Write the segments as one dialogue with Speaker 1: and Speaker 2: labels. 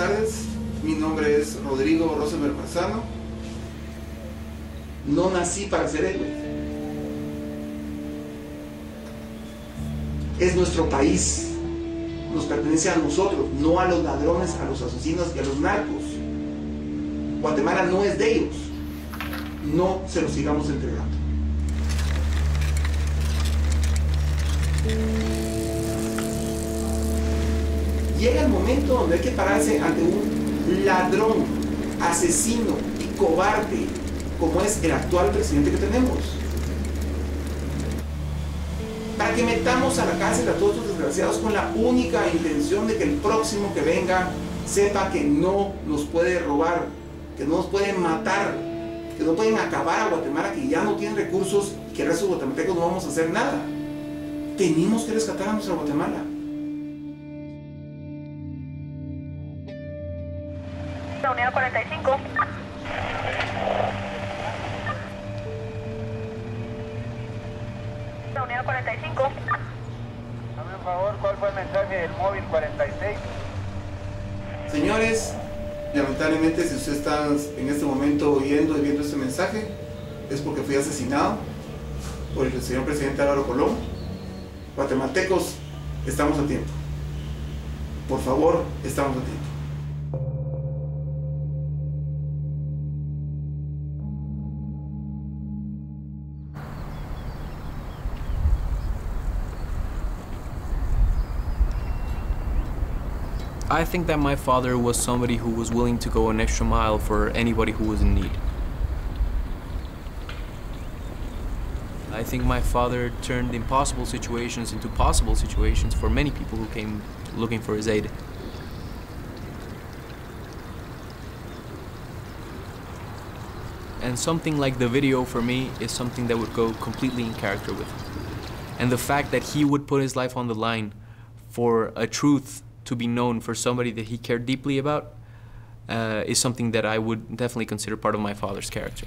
Speaker 1: tardes, mi nombre es Rodrigo Rosenberg Marzano. No nací para ser héroe. Es nuestro país, nos pertenece a nosotros, no a los ladrones, a los asesinos y a los narcos. Guatemala no es de ellos, no se los sigamos entregando. Llega el momento donde hay que pararse ante un ladrón, asesino y cobarde como es el actual presidente que tenemos, para que metamos a la cárcel a todos los desgraciados con la única intención de que el próximo que venga sepa que no nos puede robar, que no nos pueden matar, que no pueden acabar a Guatemala, que ya no tienen recursos y que el resto de los guatemaltecos no vamos a hacer nada. Tenemos que rescatar a nuestra Guatemala.
Speaker 2: La unidad 45. La unidad 45.
Speaker 3: Dame un favor, ¿cuál fue el mensaje del móvil 46?
Speaker 1: Señores, lamentablemente si usted está en este momento oyendo y viendo este mensaje, es porque fui asesinado por el señor presidente Álvaro Colón. Guatemaltecos, estamos a tiempo. Por favor, estamos a tiempo.
Speaker 4: I think that my father was somebody who was willing to go an extra mile for anybody who was in need. I think my father turned impossible situations into possible situations for many people who came looking for his aid. And something like the video for me is something that would go completely in character with him. And the fact that he would put his life on the line for a truth to be known for somebody that he cared deeply about is something that I would definitely consider part of my father's character.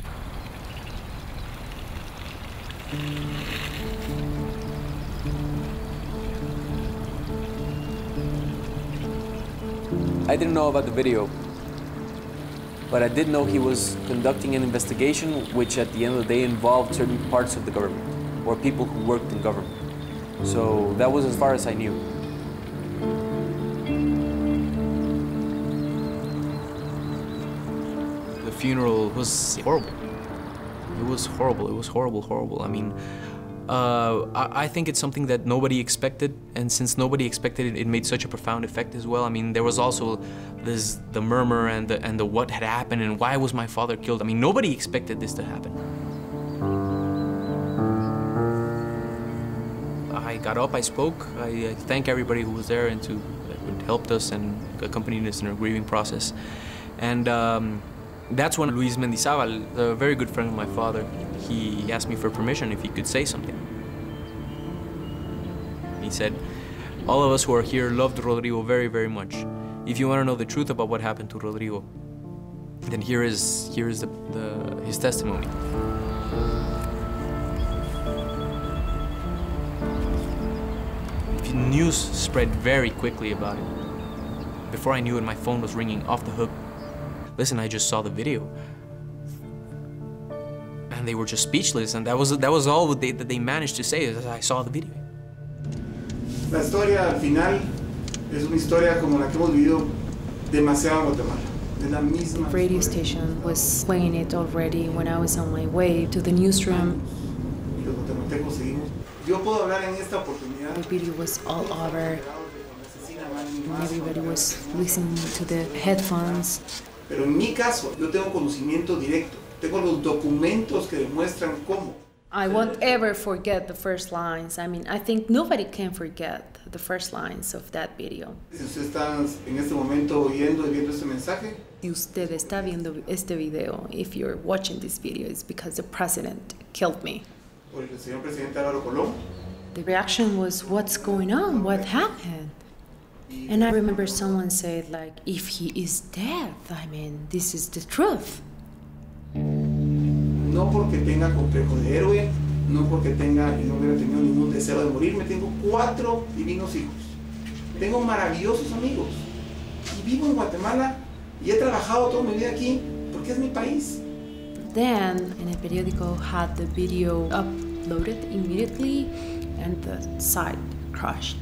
Speaker 4: I didn't know about the video, but I did know he was conducting an investigation which at the end of the day involved certain parts of the government or people who worked in government. So that was as far as I knew. The funeral was horrible. It was horrible. It was horrible. I mean, I think it's something that nobody expected, and since nobody expected it, it made such a profound effect as well. I mean, there was also the murmur and the what had happened and why was my father killed. I mean, nobody expected this to happen. I got up, I spoke, I thank everybody who was there and who helped us and accompanied us in our grieving process. And that's when Luis Mendizabal, a very good friend of my father, he asked me for permission if he could say something. He said, all of us who are here loved Rodrigo very, very much. If you want to know the truth about what happened to Rodrigo, then here is his testimony. News spread very quickly about it. Before I knew it, my phone was ringing off the hook. Listen, I just saw the video. And they were just speechless, and that was all that they managed to say is I saw the video.
Speaker 1: La historia al final es una historia como la que hemos vivido demasiado en Guatemala. Es la misma.
Speaker 5: The radio station was playing it already when I was on my way to the newsroom.
Speaker 1: Y los guatemaltecos seguimos. Yo puedo hablar en esta oportunidad.
Speaker 5: The video was all over, and everybody was listening to the headphones.
Speaker 1: Pero en mi caso, yo tengo conocimiento directo. Tengo los documentos que demuestran cómo.
Speaker 5: I won't ever forget the first lines. I mean, I think nobody can forget the first lines of that video.
Speaker 1: Si usted está en este momento oyendo y viendo este mensaje,
Speaker 5: Si usted está viendo este video, if you're watching this video, it's because the president killed me.
Speaker 1: por el señor presidente Álvaro Colón.
Speaker 5: The reaction was, what's going on? What happened? And I remember someone said, like, if he is dead, I mean, this is the truth.
Speaker 1: No porque tenga complejo de héroe, no porque tenga y no hubiera tenido ningún deseo de morirme. Tengo 4 divinos hijos. Tengo maravillosos amigos. y vivo en Guatemala y he trabajado toda mi vida aquí porque es mi país.
Speaker 5: Then, and the periodico had the video uploaded immediately and the site crashed.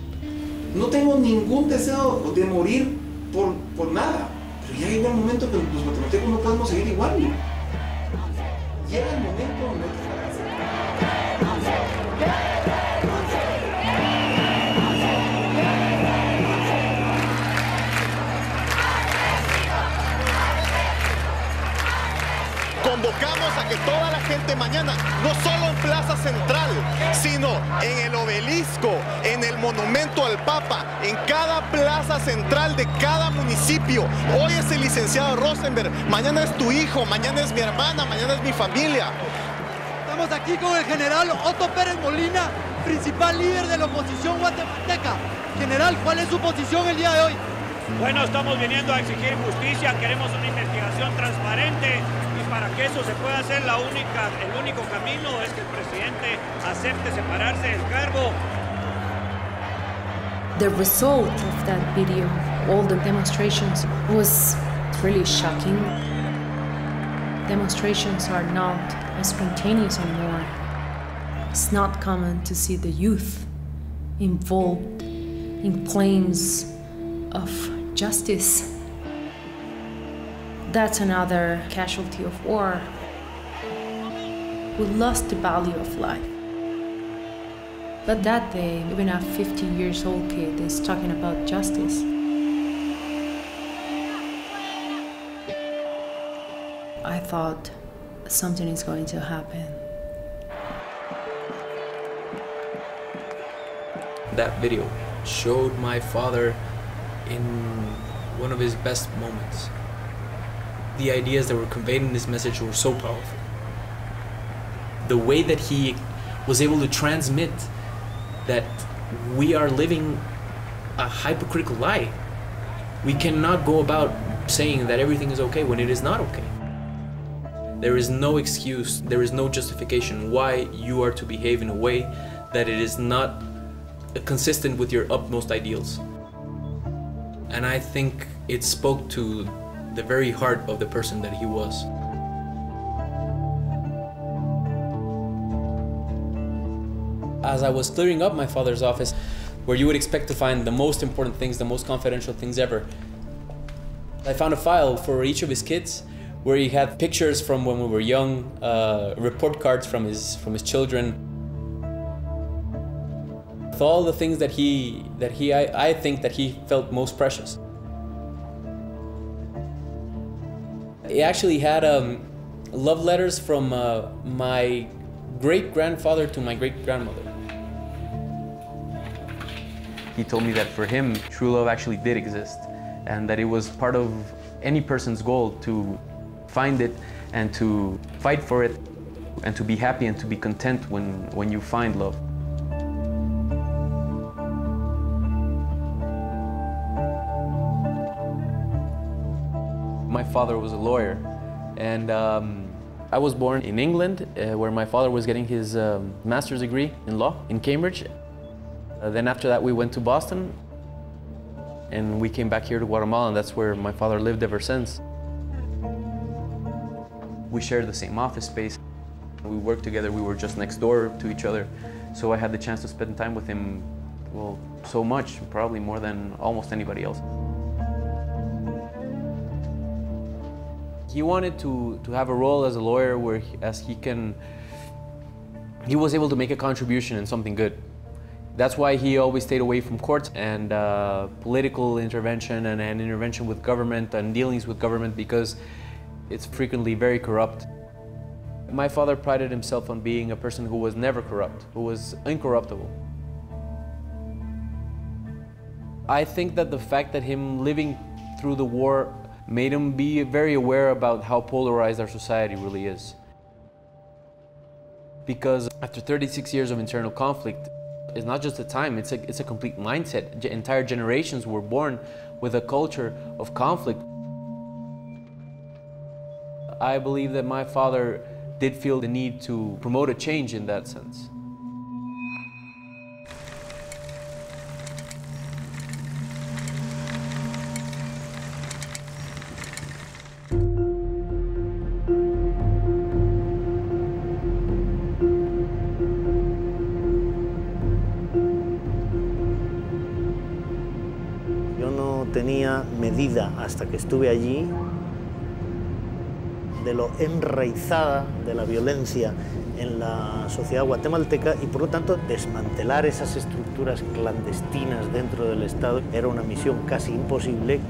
Speaker 1: No tengo ningún deseo de morir por nada, pero ya llega el momento que los guatemaltecos no podemos seguir igual. Llega el momento donde hay que pararse.
Speaker 6: Convocamos a que toda la gente mañana, no solo en Plaza Central, sino en el obelisco, en el monumento al Papa, en cada plaza central de cada municipio. Hoy es el licenciado Rosenberg, mañana es tu hijo, mañana es mi hermana, mañana es mi familia.
Speaker 7: Estamos aquí con el general Otto Pérez Molina, principal líder de la oposición guatemalteca. General, ¿cuál es su posición el día de hoy?
Speaker 8: Bueno, estamos viniendo a exigir justicia, queremos una investigación transparente y para que eso se pueda hacer el único camino es que el presidente acepte separarse del cargo.
Speaker 5: The result of that video, all the demonstrations, was really shocking. Demonstrations are not as spontaneous anymore. It's not common to see the youth involved in claims of justice. That's another casualty of war. We lost the value of life. But that day, even a 50-year-old kid is talking about justice. I thought something is going to happen.
Speaker 4: That video showed my father in one of his best moments. The ideas that were conveyed in this message were so powerful. The way that he was able to transmit that we are living a hypocritical lie. We cannot go about saying that everything is okay when it is not okay. There is no excuse, there is no justification why you are to behave in a way that it is not consistent with your utmost ideals. And I think it spoke to the very heart of the person that he was. As I was clearing up my father's office, where you would expect to find the most important things, the most confidential things ever, I found a file for each of his kids where he had pictures from when we were young, report cards from his children. With all the things I think that he felt most precious. He actually had love letters from my great-grandfather to my great-grandmother. He told me that for him, true love actually did exist, and that it was part of any person's goal to find it and to fight for it and to be happy and to be content when you find love. My father was a lawyer, and I was born in England, where my father was getting his master's degree in law in Cambridge. Then after that we went to Boston, and we came back here to Guatemala, and that's where my father lived ever since. We shared the same office space. We worked together, we were just next door to each other. So I had the chance to spend time with him, well, so much, probably more than almost anybody else. He wanted to have a role as a lawyer where he was able to make a contribution in something good. That's why he always stayed away from courts and political intervention and intervention with government and dealings with government, because it's frequently very corrupt. My father prided himself on being a person who was never corrupt, who was incorruptible. I think that the fact that him living through the war made him be very aware about how polarized our society really is. Because after 36 years of internal conflict, it's not just a time, it's a complete mindset. Entire generations were born with a culture of conflict. I believe that my father did feel the need to promote a change in that sense.
Speaker 9: tenía medida hasta que estuve allí de lo enraizada de la violencia en la sociedad guatemalteca y por lo tanto desmantelar esas estructuras clandestinas dentro del Estado era una misión casi imposible.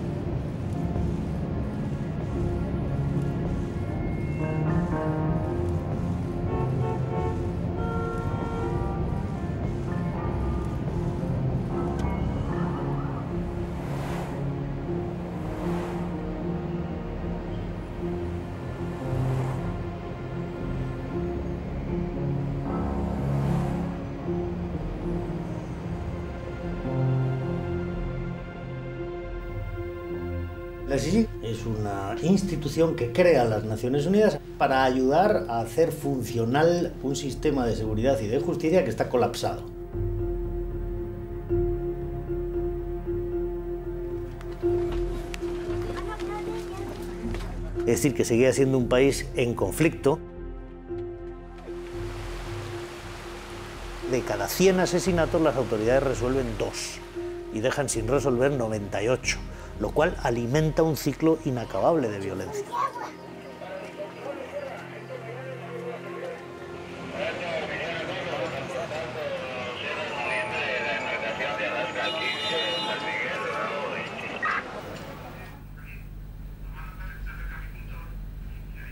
Speaker 9: La CICIG es una institución que crea las Naciones Unidas para ayudar a hacer funcional un sistema de seguridad y de justicia que está colapsado. Es decir, que seguía siendo un país en conflicto. De cada 100 asesinatos las autoridades resuelven 2 y dejan sin resolver 98. Lo cual alimenta un ciclo inacabable de violencia.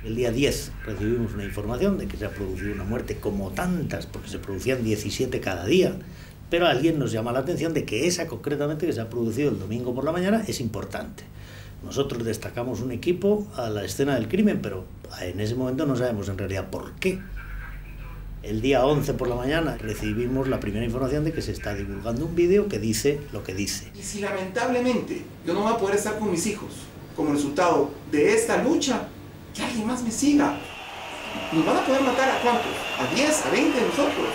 Speaker 9: El día 10 recibimos una información de que se ha producido una muerte como tantas, porque se producían 17 cada día. Pero alguien nos llama la atención de que esa concretamente que se ha producido el domingo por la mañana es importante. Nosotros destacamos un equipo a la escena del crimen, pero en ese momento no sabemos en realidad por qué. El día 11 por la mañana recibimos la primera información de que se está divulgando un vídeo que dice lo que dice.
Speaker 1: Y si lamentablemente yo no voy a poder estar con mis hijos como resultado de esta lucha, que alguien más me siga. ¿Nos van a poder matar a cuántos? ¿A 10? ¿A 20 de nosotros?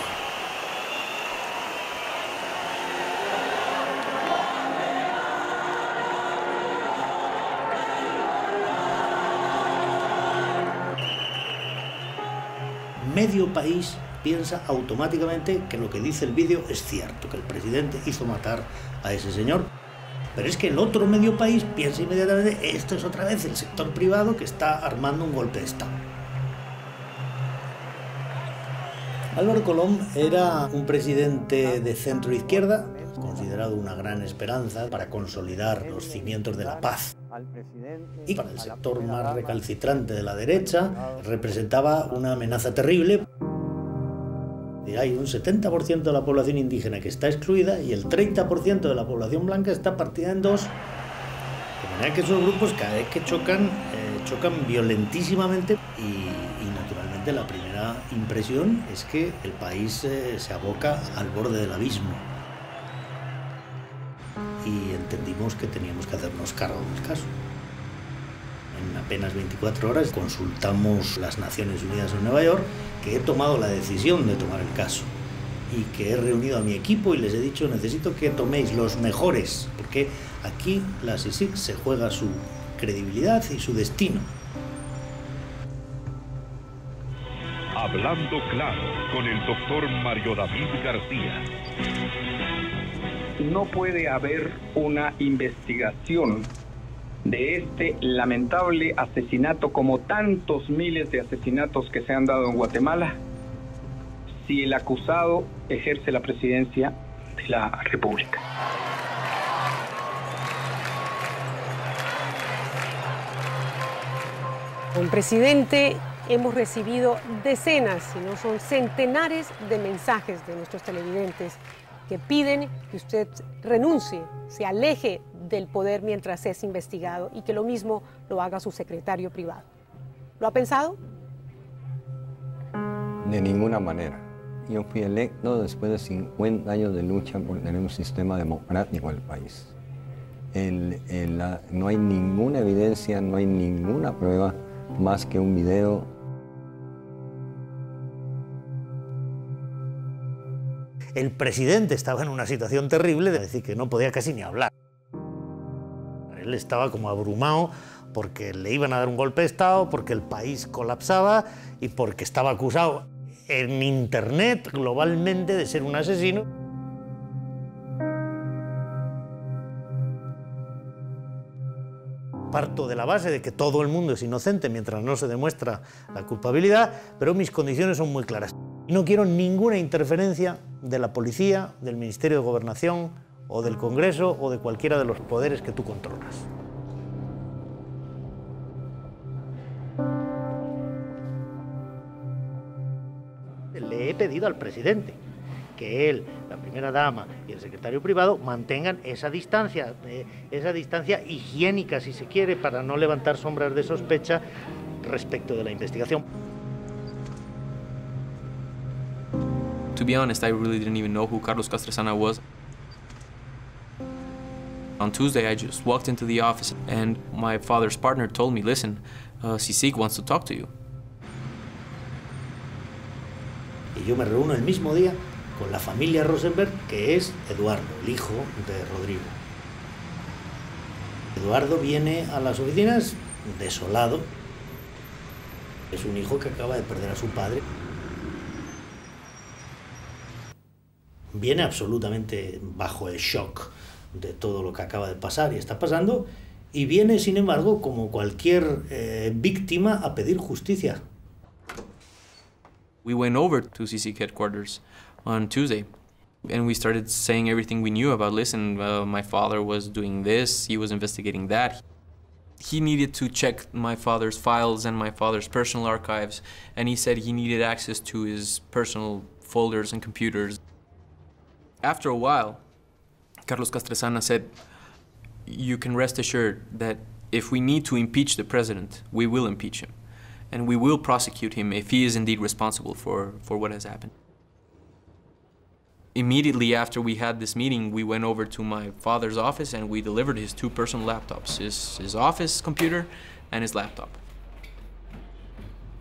Speaker 9: Medio país piensa automáticamente que lo que dice el vídeo es cierto, que el presidente hizo matar a ese señor. Pero es que el otro medio país piensa inmediatamente, esto es otra vez el sector privado que está armando un golpe de Estado. Álvaro Colom era un presidente de centro-izquierda, considerado una gran esperanza para consolidar los cimientos de la paz. Y para el sector más recalcitrante de la derecha representaba una amenaza terrible. Hay un 70% de la población indígena que está excluida y el 30% de la población blanca está partida en dos. De manera que esos grupos cada vez que chocan violentísimamente y naturalmente la primera impresión es que el país se aboca al borde del abismo. Y entendimos que teníamos que hacernos cargo del caso. En apenas 24 horas consultamos las Naciones Unidas en Nueva York, que he tomado la decisión de tomar el caso y que he reunido a mi equipo y les he dicho necesito que toméis los mejores, porque aquí la CICIG se juega su credibilidad y su destino.
Speaker 10: Hablando claro con el doctor Mario David García.
Speaker 11: No puede haber una investigación de este lamentable asesinato, como tantos miles de asesinatos que se han dado en Guatemala, si el acusado ejerce la presidencia de la República.
Speaker 12: Con presidente hemos recibido decenas, si no son centenares de mensajes de nuestros televidentes que piden que usted renuncie, se aleje del poder mientras es investigado y que lo mismo lo haga su secretario privado. ¿Lo ha pensado?
Speaker 13: De ninguna manera. Yo fui electo después de 50 años de lucha por tener un sistema democrático en el país. No hay ninguna evidencia, no hay ninguna prueba más que un video.
Speaker 9: El presidente estaba en una situación terrible, de decir que no podía casi ni hablar. Él estaba como abrumado porque le iban a dar un golpe de Estado, porque el país colapsaba y porque estaba acusado en Internet globalmente de ser un asesino. parto de la base de que todo el mundo es inocente mientras no se demuestra la culpabilidad, pero mis condiciones son muy claras. No quiero ninguna interferencia de la policía, del Ministerio de Gobernación o del Congreso o de cualquiera de los poderes que tú controlas. Le he pedido al presidente que él, la primera dama y el secretario privado mantengan esa distancia higiénica, si se quiere, para no levantar sombras de sospecha respecto de la investigación.
Speaker 4: To be honest, I really didn't even know who Carlos Castresana was. On Tuesday, I just walked into the office and my father's partner told me, listen, CICIG wants to talk to you.
Speaker 9: Y yo me reúno el mismo día con la familia Rosenberg, que es Eduardo, el hijo de Rodrigo. Eduardo viene a las oficinas desolado. Es un hijo que acaba de perder a su padre. Viene absolutamente bajo el shock de todo lo que acaba de pasar y está pasando, y viene, sin embargo, como cualquier víctima, a pedir justicia.
Speaker 4: We went over to CICIG headquarters on Tuesday, and we started saying everything we knew about, listen, my father was doing this, he was investigating that. He needed to check my father's files and my father's personal archives, and he said he needed access to his personal folders and computers. After a while, Carlos Castresana said, you can rest assured that if we need to impeach the president, we will impeach him. And we will prosecute him if he is indeed responsible for what has happened. Immediately after we had this meeting, we went over to my father's office and we delivered his two personal laptops, his office computer and his laptop.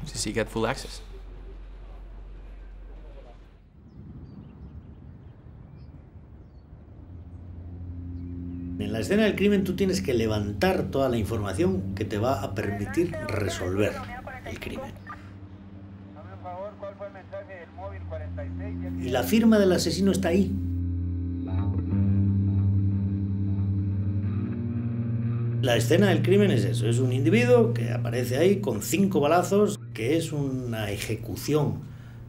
Speaker 4: So he got full access.
Speaker 9: En la escena del crimen tú tienes que levantar toda la información que te va a permitir resolver el crimen. Y la firma del asesino está ahí. La escena del crimen es eso, es un individuo que aparece ahí con 5 balazos, que es una ejecución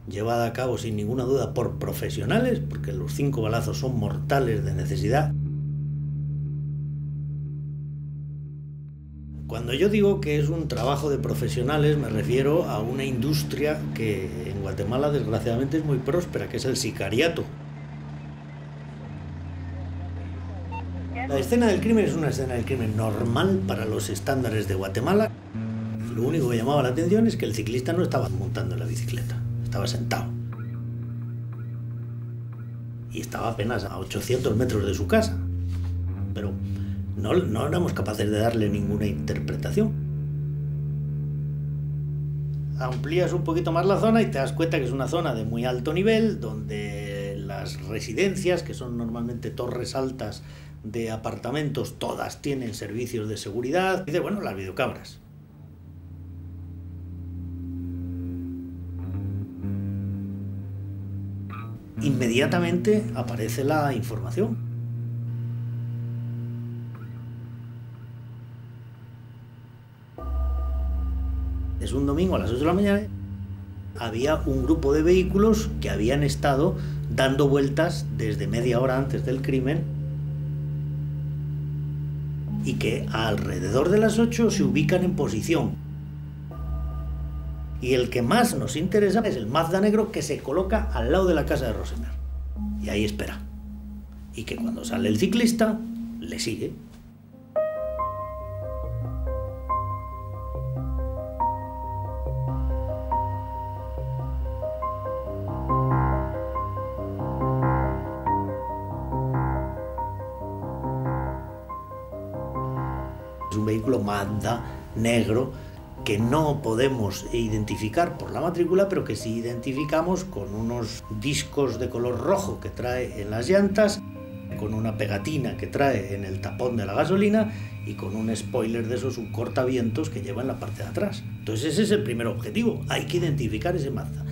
Speaker 9: llevada a cabo sin ninguna duda por profesionales, porque los 5 balazos son mortales de necesidad. Cuando yo digo que es un trabajo de profesionales, me refiero a una industria que en Guatemala desgraciadamente es muy próspera, que es el sicariato. La escena del crimen es una escena del crimen normal para los estándares de Guatemala. Lo único que llamaba la atención es que el ciclista no estaba montando en la bicicleta, estaba sentado. Y estaba apenas a 800 metros de su casa. Pero no éramos capaces de darle ninguna interpretación. Amplías un poquito más la zona y te das cuenta que es una zona de muy alto nivel, donde las residencias, que son normalmente torres altas de apartamentos, todas tienen servicios de seguridad. Dice, bueno, las videocámaras. Inmediatamente aparece la información. Es un domingo a las 8 de la mañana. Había un grupo de vehículos que habían estado dando vueltas desde media hora antes del crimen y que alrededor de las 8 se ubican en posición. Y el que más nos interesa es el Mazda negro, que se coloca al lado de la casa de Rosenberg. Y ahí espera. Y que cuando sale el ciclista, le sigue. Es un vehículo Mazda negro que no podemos identificar por la matrícula, pero que sí identificamos con unos discos de color rojo que trae en las llantas, con una pegatina que trae en el tapón de la gasolina y con un spoiler de esos, un cortavientos que lleva en la parte de atrás. Entonces ese es el primer objetivo, hay que identificar ese Mazda.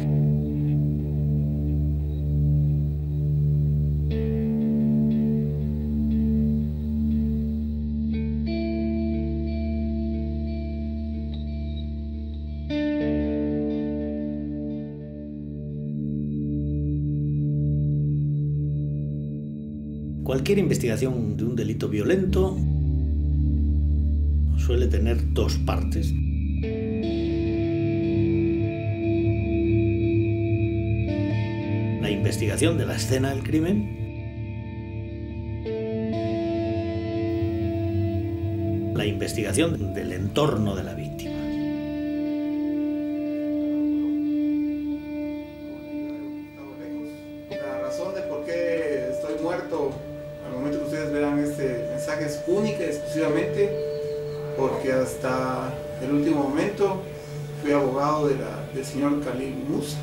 Speaker 9: Cualquier investigación de un delito violento suele tener dos partes. La investigación de la escena del crimen, la investigación del entorno de la víctima.
Speaker 1: La razón de por qué estoy muerto al momento que ustedes vean este mensaje es única y exclusivamente porque hasta el último momento fui abogado del señor Khalil Musa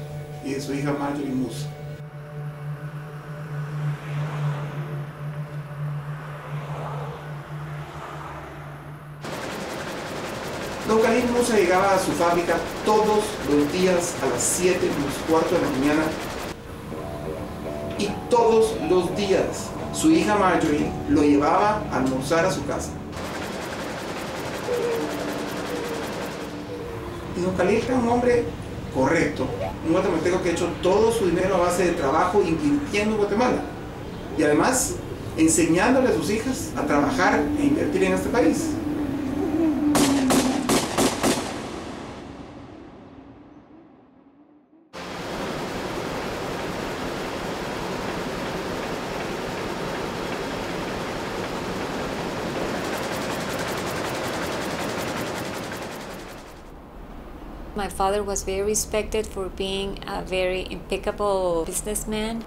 Speaker 1: y de su hija Marjorie Musa. Don Khalil Musa llegaba a su fábrica todos los días a las 7:15 de la mañana y todos los días su hija Marjorie lo llevaba a almorzar a su casa. Y don Khalil era un hombre correcto, un guatemalteco que ha hecho todo su dinero a base de trabajo invirtiendo en Guatemala y además enseñándole a sus hijas a trabajar e invertir en este país.
Speaker 14: My father was very respected for being a very impeccable businessman.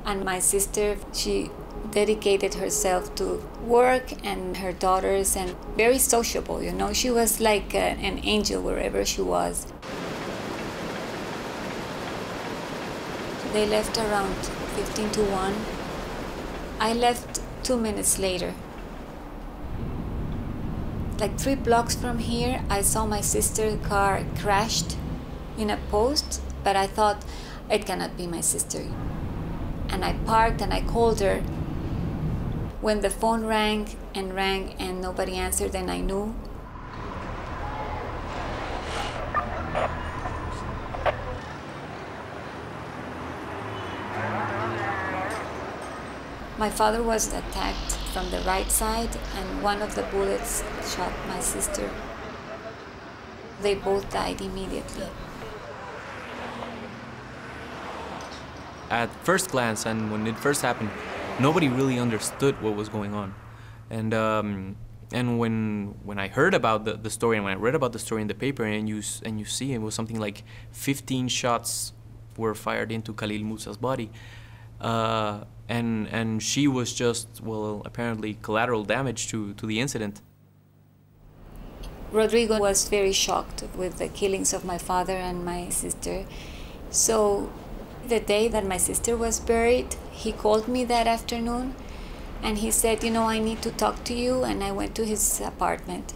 Speaker 14: And my sister, she dedicated herself to work and her daughters and very sociable, you know. She was like an angel wherever she was. They left around 15 to 1. I left 2 minutes later. Like 3 blocks from here, I saw my sister's car crashed in a post, but I thought it cannot be my sister. And I parked and I called her. When the phone rang and nobody answered, then I knew. My father was attacked from the right side and one of the bullets shot my sister. They both died immediately.
Speaker 4: At first glance, and when it first happened, nobody really understood what was going on. And when I heard about the story and when I read about the story in the paper and you see it was something like 15 shots were fired into Khalil Musa's body. And she was just, well, apparently collateral damage to the incident.
Speaker 14: Rodrigo was very shocked with the killings of my father and my sister. So the day that my sister was buried, he called me that afternoon and he said, you know, I need to talk to you. And I went to his apartment.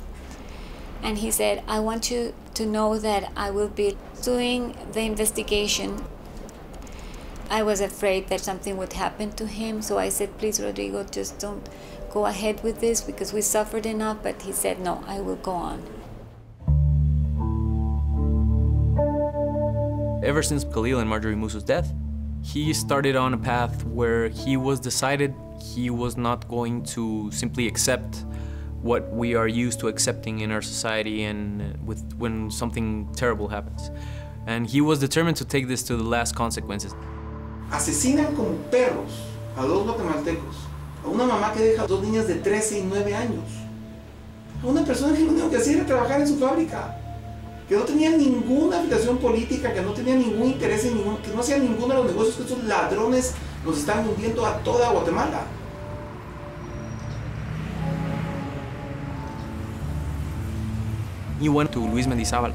Speaker 14: And he said, I want you to know that I will be doing the investigation. I was afraid that something would happen to him, so I said, please, Rodrigo, just don't go ahead with this because we suffered enough, but he said, no, I will go on.
Speaker 4: Ever since Khalil and Marjorie Musa's death, he started on a path where he was decided he was not going to simply accept what we are used to accepting in our society and when something terrible happens. And he was determined to take this to the last consequences.
Speaker 1: Asesinan como perros a 2 guatemaltecos, a una mamá que deja 2 niñas de 13 y 9 años, a una persona que lo único que hacía era trabajar en su fábrica, que no tenía ninguna afiliación política, que no tenía ningún interés en que no hacía ninguno de los negocios que estos ladrones nos están hundiendo a toda Guatemala.
Speaker 4: He went to Luis Mendizábal.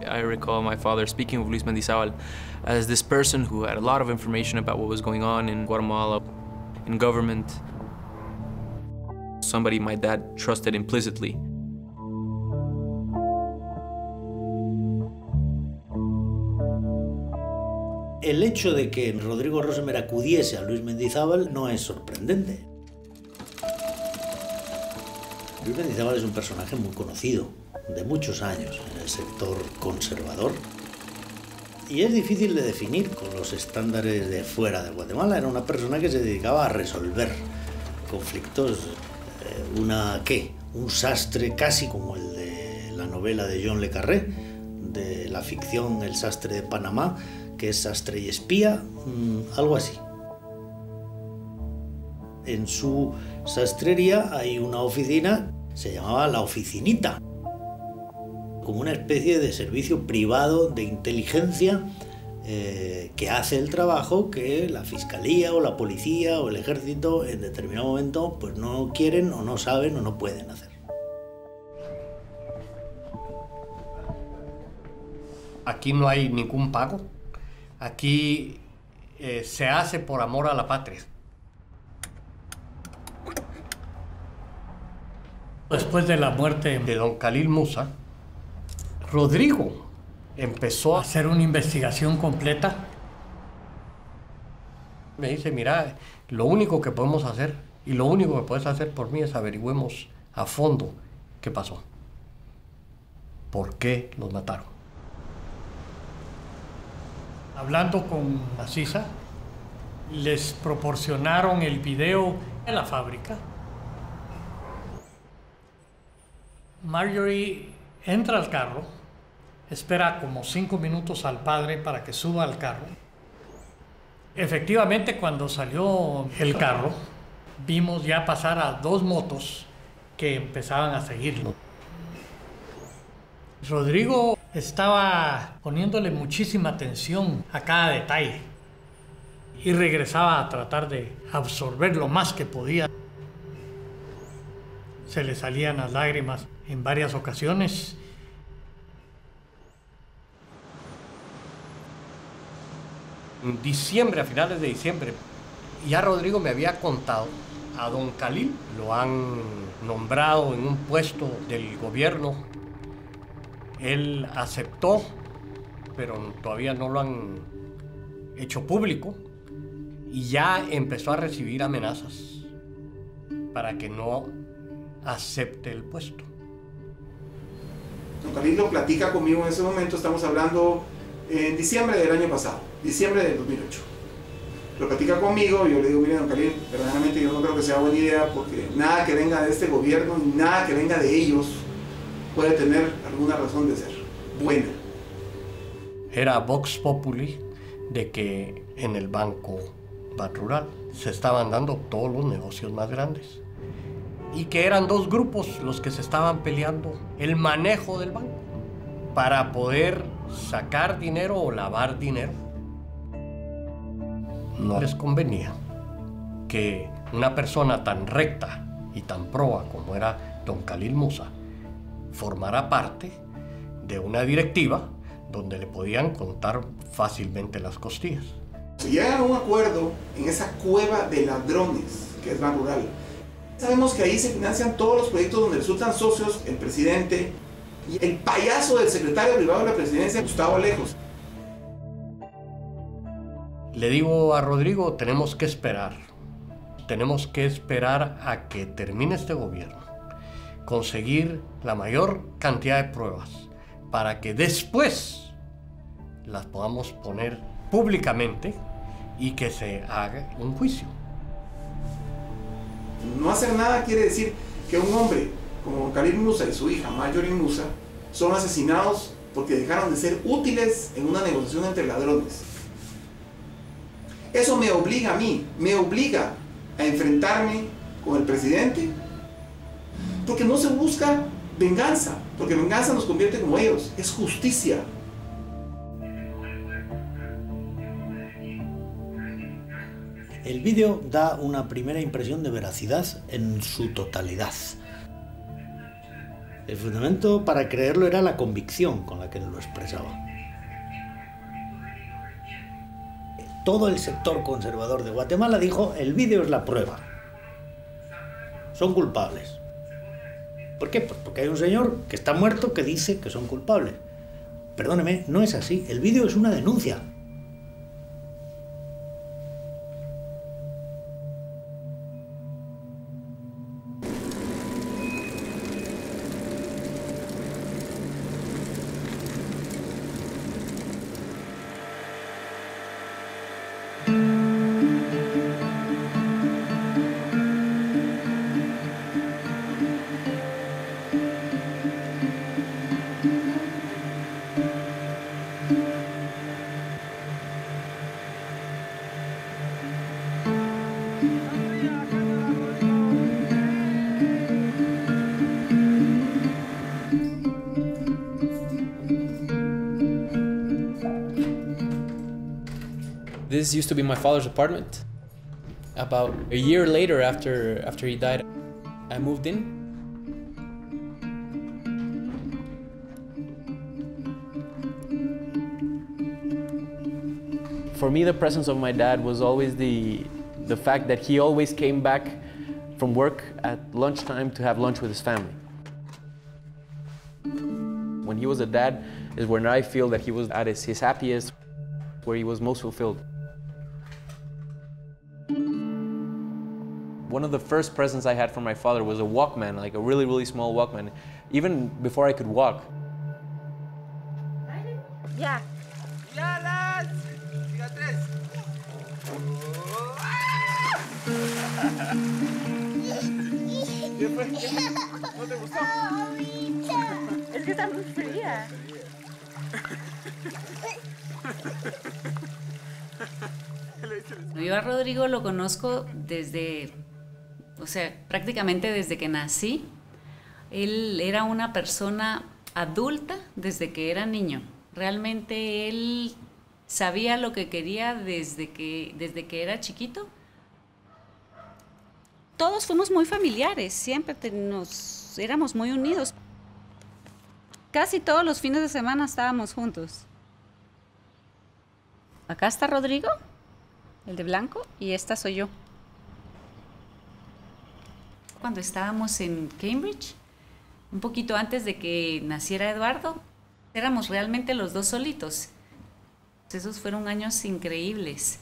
Speaker 4: I recall my father speaking of Luis Mendizábal as this person who had a lot of information about what was going on in Guatemala, in government. Somebody my dad trusted implicitly.
Speaker 9: El hecho de que Rodrigo Rosemer acudiese a Luis Mendizábal no es sorprendente. Luis Mendizábal es un personaje muy conocido, de muchos años en el sector conservador. Y es difícil de definir con los estándares de fuera de Guatemala. Era una persona que se dedicaba a resolver conflictos. Un sastre casi como el de la novela de John le Carré, de la ficción El sastre de Panamá, que es sastre y espía, algo así. En su sastrería hay una oficina, se llamaba La Oficinita, como una especie de servicio privado de inteligencia que hace el trabajo que la fiscalía o la policía o el ejército en determinado momento pues no quieren o no saben o no pueden hacer.
Speaker 15: Aquí no hay ningún pago. Aquí se hace por amor a la patria. Después de la muerte de don Khalil Musa, Rodrigo empezó a hacer una investigación completa. Me dice, mira, lo único que podemos hacer y lo único que puedes hacer por mí es averigüemos a fondo qué pasó. ¿Por qué los mataron? Hablando con la CISA, les proporcionaron el video de la fábrica. Marjorie entra al carro, espera como 5 minutos al padre para que suba al carro. Efectivamente, cuando salió el carro, vimos ya pasar a 2 motos que empezaban a seguirlo. Rodrigo estaba poniéndole muchísima atención a cada detalle y regresaba a tratar de absorber lo más que podía. Se le salían las lágrimas en varias ocasiones. En diciembre, a finales de diciembre, ya Rodrigo me había contado a don Khalil. Lo han nombrado en un puesto del gobierno. Él aceptó, pero todavía no lo han hecho público. Y ya empezó a recibir amenazas para que no acepte el puesto.
Speaker 1: Don Khalil lo platica conmigo en ese momento, estamos hablando en diciembre del año pasado, diciembre del 2008. Lo platica conmigo y yo le digo, mire don Khalil, verdaderamente yo no creo que sea buena idea porque nada que venga de este gobierno, ni nada que venga de ellos puede tener alguna razón de ser buena.
Speaker 15: Era Vox Populi de que en el Banco Banrural se estaban dando todos los negocios más grandes y que eran 2 grupos los que se estaban peleando el manejo del banco para poder sacar dinero o lavar dinero. No les convenía que una persona tan recta y tan proba como era don Khalil Musa formara parte de una directiva donde le podían contar fácilmente las costillas.
Speaker 1: Se llega a un acuerdo en esa cueva de ladrones que es Banrural. Sabemos que ahí se financian todos los proyectos donde resultan socios el presidente y el payaso del secretario privado de la presidencia, Gustavo Alejos.
Speaker 15: Le digo a Rodrigo, tenemos que esperar a que termine este gobierno, conseguir la mayor cantidad de pruebas para que después las podamos poner públicamente y que se haga un juicio.
Speaker 1: No hacer nada quiere decir que un hombre como Khalil Musa y su hija Marjorie Musa son asesinados porque dejaron de ser útiles en una negociación entre ladrones. Eso me obliga a mí, me obliga a enfrentarme con el presidente, porque no se busca venganza, porque venganza nos convierte como ellos, es justicia.
Speaker 9: El vídeo da una primera impresión de veracidad en su totalidad. El fundamento para creerlo era la convicción con la que lo expresaba. Todo el sector conservador de Guatemala dijo, el vídeo es la prueba. Son culpables. ¿Por qué? Pues porque hay un señor que está muerto que dice que son culpables. Perdóneme, no es así. El vídeo es una denuncia.
Speaker 4: This used to be my father's apartment. About a year later, after he died, I moved in. For me, the presence of my dad was always the fact that he always came back from work at lunchtime to have lunch with his family. When he was a dad is when I feel that he was at his happiest, where he was most fulfilled. One of the first presents I had from my father was a Walkman, like a really, really small Walkman, even before I could walk.
Speaker 2: Ya.
Speaker 16: Ya, las. Siga 3. ¿No te gustó?
Speaker 2: Es que está muy fría.
Speaker 17: Yo a Rodrigo lo conozco desde, o sea, prácticamente desde que nací. Él era una persona adulta desde que era niño. Realmente él sabía lo que quería desde que era chiquito. Todos fuimos muy familiares, siempre éramos muy unidos. Casi todos los fines de semana estábamos juntos. Acá está Rodrigo, el de blanco, y esta soy yo. Cuando estábamos en Cambridge, un poquito antes de que naciera Eduardo, éramos realmente los dos solitos. Esos fueron años increíbles.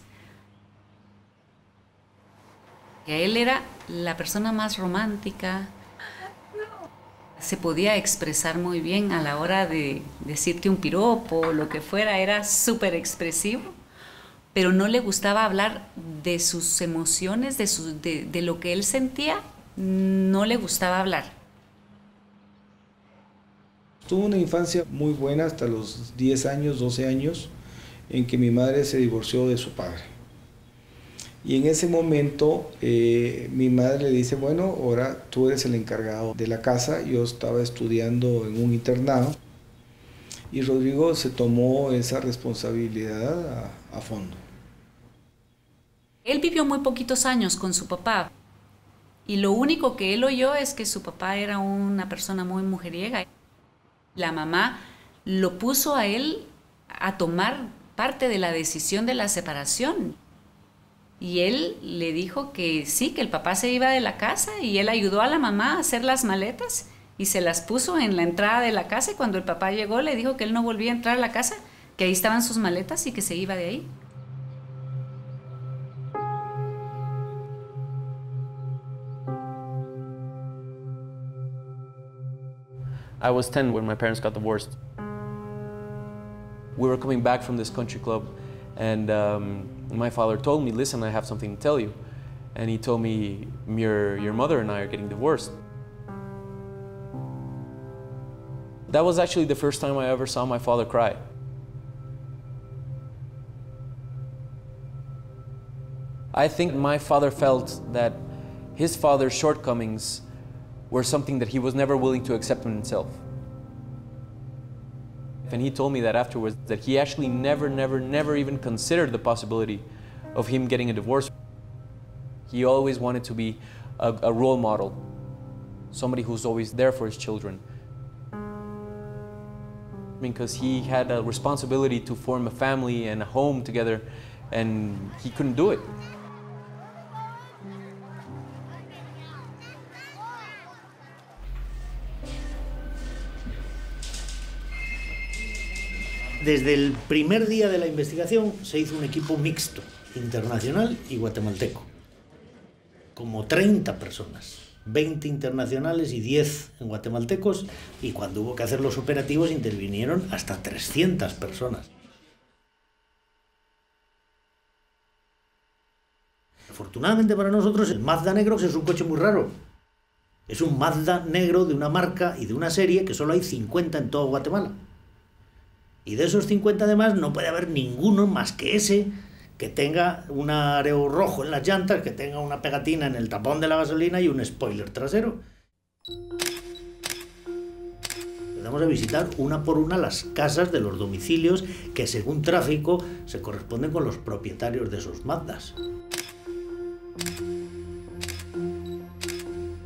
Speaker 17: Él era la persona más romántica. Se podía expresar muy bien a la hora de decirte un piropo o lo que fuera, era súper expresivo, pero no le gustaba hablar de sus emociones, de lo que él sentía, no le gustaba hablar.
Speaker 18: Tuve una infancia muy buena hasta los 10 años, 12 años, en que mi madre se divorció de su padre. Y en ese momento mi madre le dice, bueno, ahora tú eres el encargado de la casa. Yo estaba estudiando en un internado y Rodrigo se tomó esa responsabilidad a fondo.
Speaker 17: Él vivió muy poquitos años con su papá y lo único que él oyó es que su papá era una persona muy mujeriega. La mamá lo puso a él a tomar parte de la decisión de la separación. Y él le dijo que sí, que el papá se iba de la casa y él ayudó a la mamá a hacer las maletas y se las puso en la entrada de la casa y cuando el papá llegó le dijo que él no volvía a entrar a la casa, que ahí estaban sus maletas y que se iba de ahí.
Speaker 4: I was 10 when my parents got divorced. We were coming back from this country club and my father told me, listen, I have something to tell you. And he told me, your mother and I are getting divorced. That was actually the first time I ever saw my father cry. I think my father felt that his father's shortcomings were something that he was never willing to accept in himself. And he told me that afterwards, that he actually never even considered the possibility of him getting a divorce. He always wanted to be a role model, somebody who's always there for his children. Because he had a responsibility to form a family and a home together, and he couldn't do it.
Speaker 9: Desde el primer día de la investigación se hizo un equipo mixto, internacional y guatemalteco. Como 30 personas, 20 internacionales y 10 en guatemaltecos, y cuando hubo que hacer los operativos intervinieron hasta 300 personas. Afortunadamente para nosotros el Mazda negro es un coche muy raro. Es un Mazda negro de una marca y de una serie que solo hay 50 en todo Guatemala. Y de esos 50 además no puede haber ninguno más que ese que tenga un areo rojo en las llantas, que tenga una pegatina en el tapón de la gasolina y un spoiler trasero. Empezamos a visitar una por una las casas de los domicilios que, según tráfico, se corresponden con los propietarios de esos Mazdas.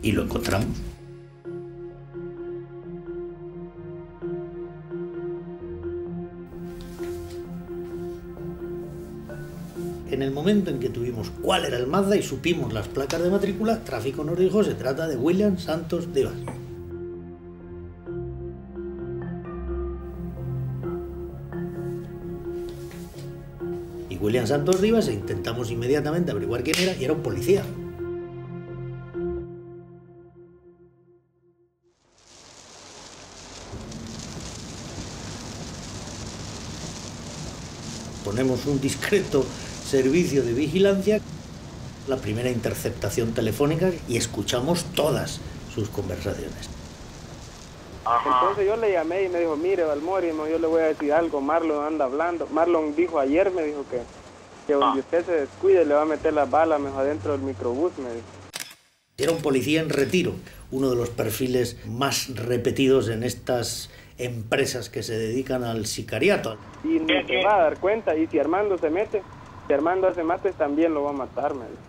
Speaker 9: Y lo encontramos. En el momento en que tuvimos cuál era el Mazda y supimos las placas de matrícula, tráfico nos dijo se trata de William Santos Rivas. Y William Santos Rivas, e intentamos inmediatamente averiguar quién era, y era un policía. Ponemos un discreto servicio de vigilancia, la primera interceptación telefónica, y escuchamos todas sus conversaciones.
Speaker 3: Entonces yo le llamé y me dijo, mire Balmori, yo le voy a decir algo, Marlon anda hablando. Marlon dijo ayer, me dijo que donde usted se descuide le va a meter las balas mejor adentro del microbús, me dijo.
Speaker 9: Era un policía en retiro, uno de los perfiles más repetidos en estas empresas que se dedican al sicariato.
Speaker 3: Y no se va a dar cuenta, y si Armando se mete, si Armando se mate, también lo va a matar, me dijo.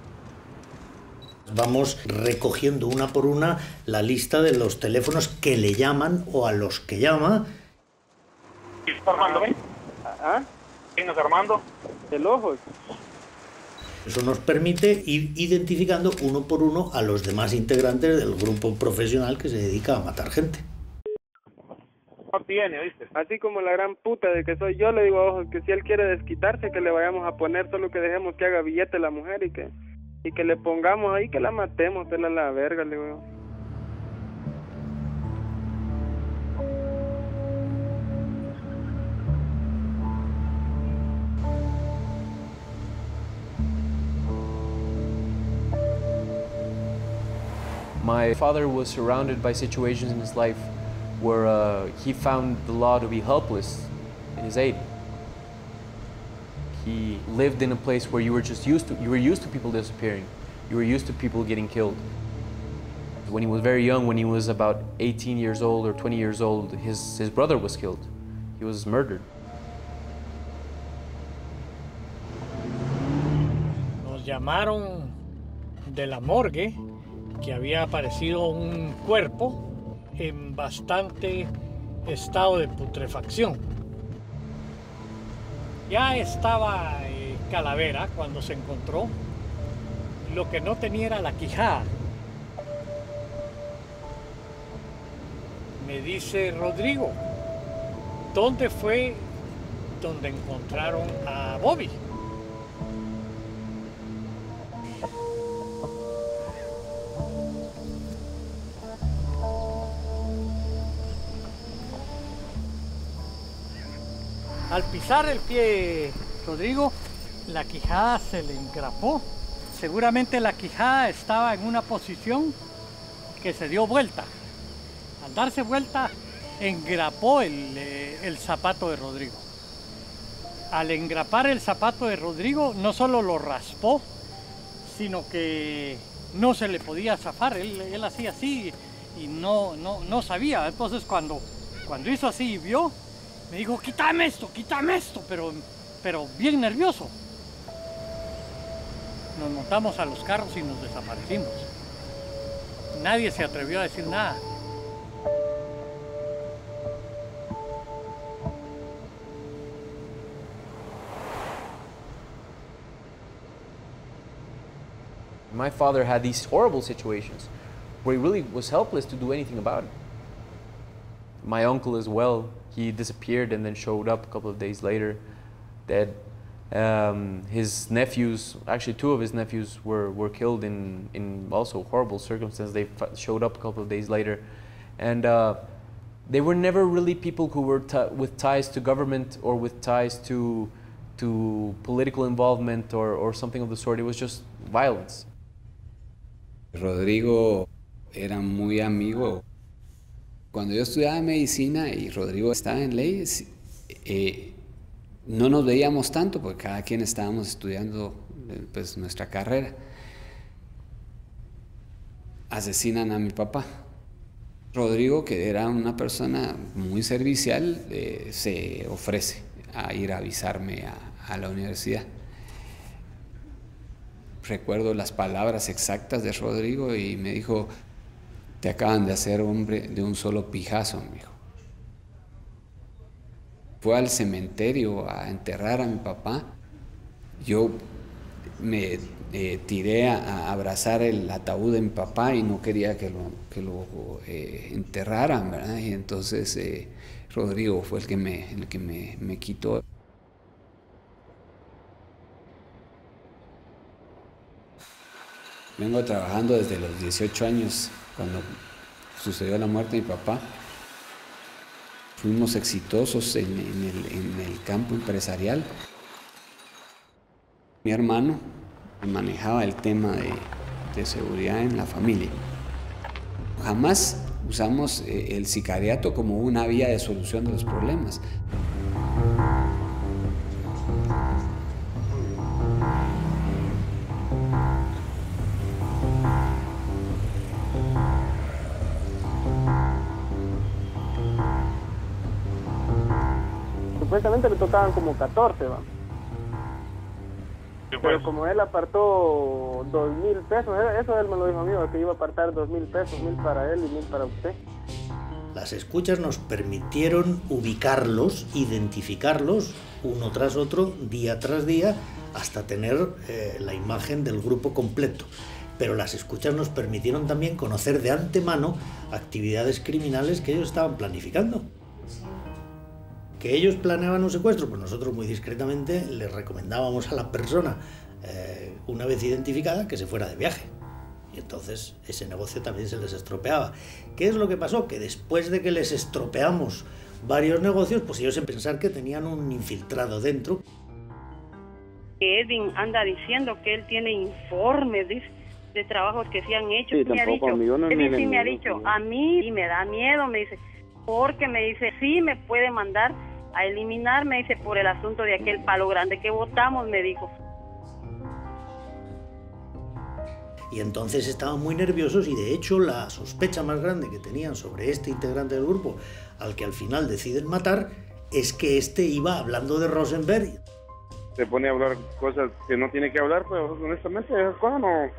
Speaker 9: Vamos recogiendo una por una la lista de los teléfonos que le llaman o a los que llama.
Speaker 3: ¿Quién es Armando? ¿Ah? ¿Quién es Armando? El Ojos.
Speaker 9: Eso nos permite ir identificando uno por uno a los demás integrantes del grupo profesional que se dedica a matar gente.
Speaker 3: No tiene, ¿viste? Así como la gran puta de que soy yo, le digo a Ojos que si él quiere desquitarse, que le vayamos a poner, solo que dejemos que haga billete la mujer y que le pongamos ahí, que la matemos, pela la verga, le digo.
Speaker 4: My father was surrounded by situations in his life where he found the law to be helpless in his aid. He lived in a place where you were used to people disappearing. You were used to people getting killed. When he was very young, when he was about 18 years old or 20 years old, his brother was killed. He was murdered.
Speaker 15: Nos llamaron de la morgue que había aparecido un cuerpo en bastante estado de putrefacción. Ya estaba calavera cuando se encontró. Lo que no tenía era la quijada. Me dice Rodrigo, ¿dónde fue donde encontraron a Bobby? Al pisar el pie, Rodrigo, la quijada se le engrapó. Seguramente la quijada estaba en una posición que se dio vuelta. Al darse vuelta, engrapó el zapato de Rodrigo. Al engrapar el zapato de Rodrigo, no solo lo raspó, sino que no se le podía zafar. Él hacía así y no sabía. Entonces cuando hizo así y vio, me dijo, quítame esto, pero bien nervioso. Nos montamos a los carros y nos desaparecimos. Nadie se atrevió a decir nada.
Speaker 4: My father had these horrible situations where he really was helpless to do anything about it. My uncle as well, he disappeared and then showed up a couple of days later, dead. His nephews, actually two of his nephews were killed in also horrible circumstances. They showed up a couple of days later. And they were never really people who were with ties to government or with ties to political involvement or something of the sort. It was just violence.
Speaker 19: Rodrigo era muy amigo. Cuando yo estudiaba medicina y Rodrigo estaba en leyes, no nos veíamos tanto porque cada quien estábamos estudiando pues, nuestra carrera. Asesinan a mi papá. Rodrigo, que era una persona muy servicial, se ofrece a ir a avisarme a la universidad. Recuerdo las palabras exactas de Rodrigo y me dijo: te acaban de hacer hombre de un solo pijazo, me dijo. Fue al cementerio a enterrar a mi papá. Yo me tiré a abrazar el ataúd de mi papá y no quería que lo enterraran, ¿verdad? Y entonces Rodrigo fue el que me quitó. Vengo trabajando desde los 18 años, cuando sucedió la muerte de mi papá. Fuimos exitosos en el campo empresarial. Mi hermano manejaba el tema de seguridad en la familia. Jamás usamos el sicariato como una vía de solución de los problemas.
Speaker 3: Supuestamente le tocaban como 14, ¿va? Pero como él apartó 2,000 pesos, eso él me lo dijo a mí, que iba a apartar 2,000 pesos, 1,000 para él y 1,000 para usted.
Speaker 9: Las escuchas nos permitieron ubicarlos, identificarlos uno tras otro, día tras día, hasta tener la imagen del grupo completo. Pero las escuchas nos permitieron también conocer de antemano actividades criminales que ellos estaban planificando. ¿Que ellos planeaban un secuestro? Pues nosotros muy discretamente les recomendábamos a la persona, una vez identificada, que se fuera de viaje. Y entonces ese negocio también se les estropeaba. ¿Qué es lo que pasó? Que después de que les estropeamos varios negocios, pues ellos en pensar que tenían un infiltrado dentro.
Speaker 2: Edwin anda diciendo que él tiene informes de trabajos que se han hecho.
Speaker 3: Sí,
Speaker 2: me ha dicho,
Speaker 3: Edwin
Speaker 2: sí me ha dicho, a mí y me da miedo, me dice, porque me dice, sí me puede mandar a eliminar, me dice, por el asunto de aquel palo grande que votamos, me dijo.
Speaker 9: Y entonces estaban muy nerviosos y de hecho la sospecha más grande que tenían sobre este integrante del grupo, al que al final deciden matar, es que este iba hablando de Rosenberg.
Speaker 3: Se pone a hablar cosas que no tiene que hablar, pues honestamente esas cosas no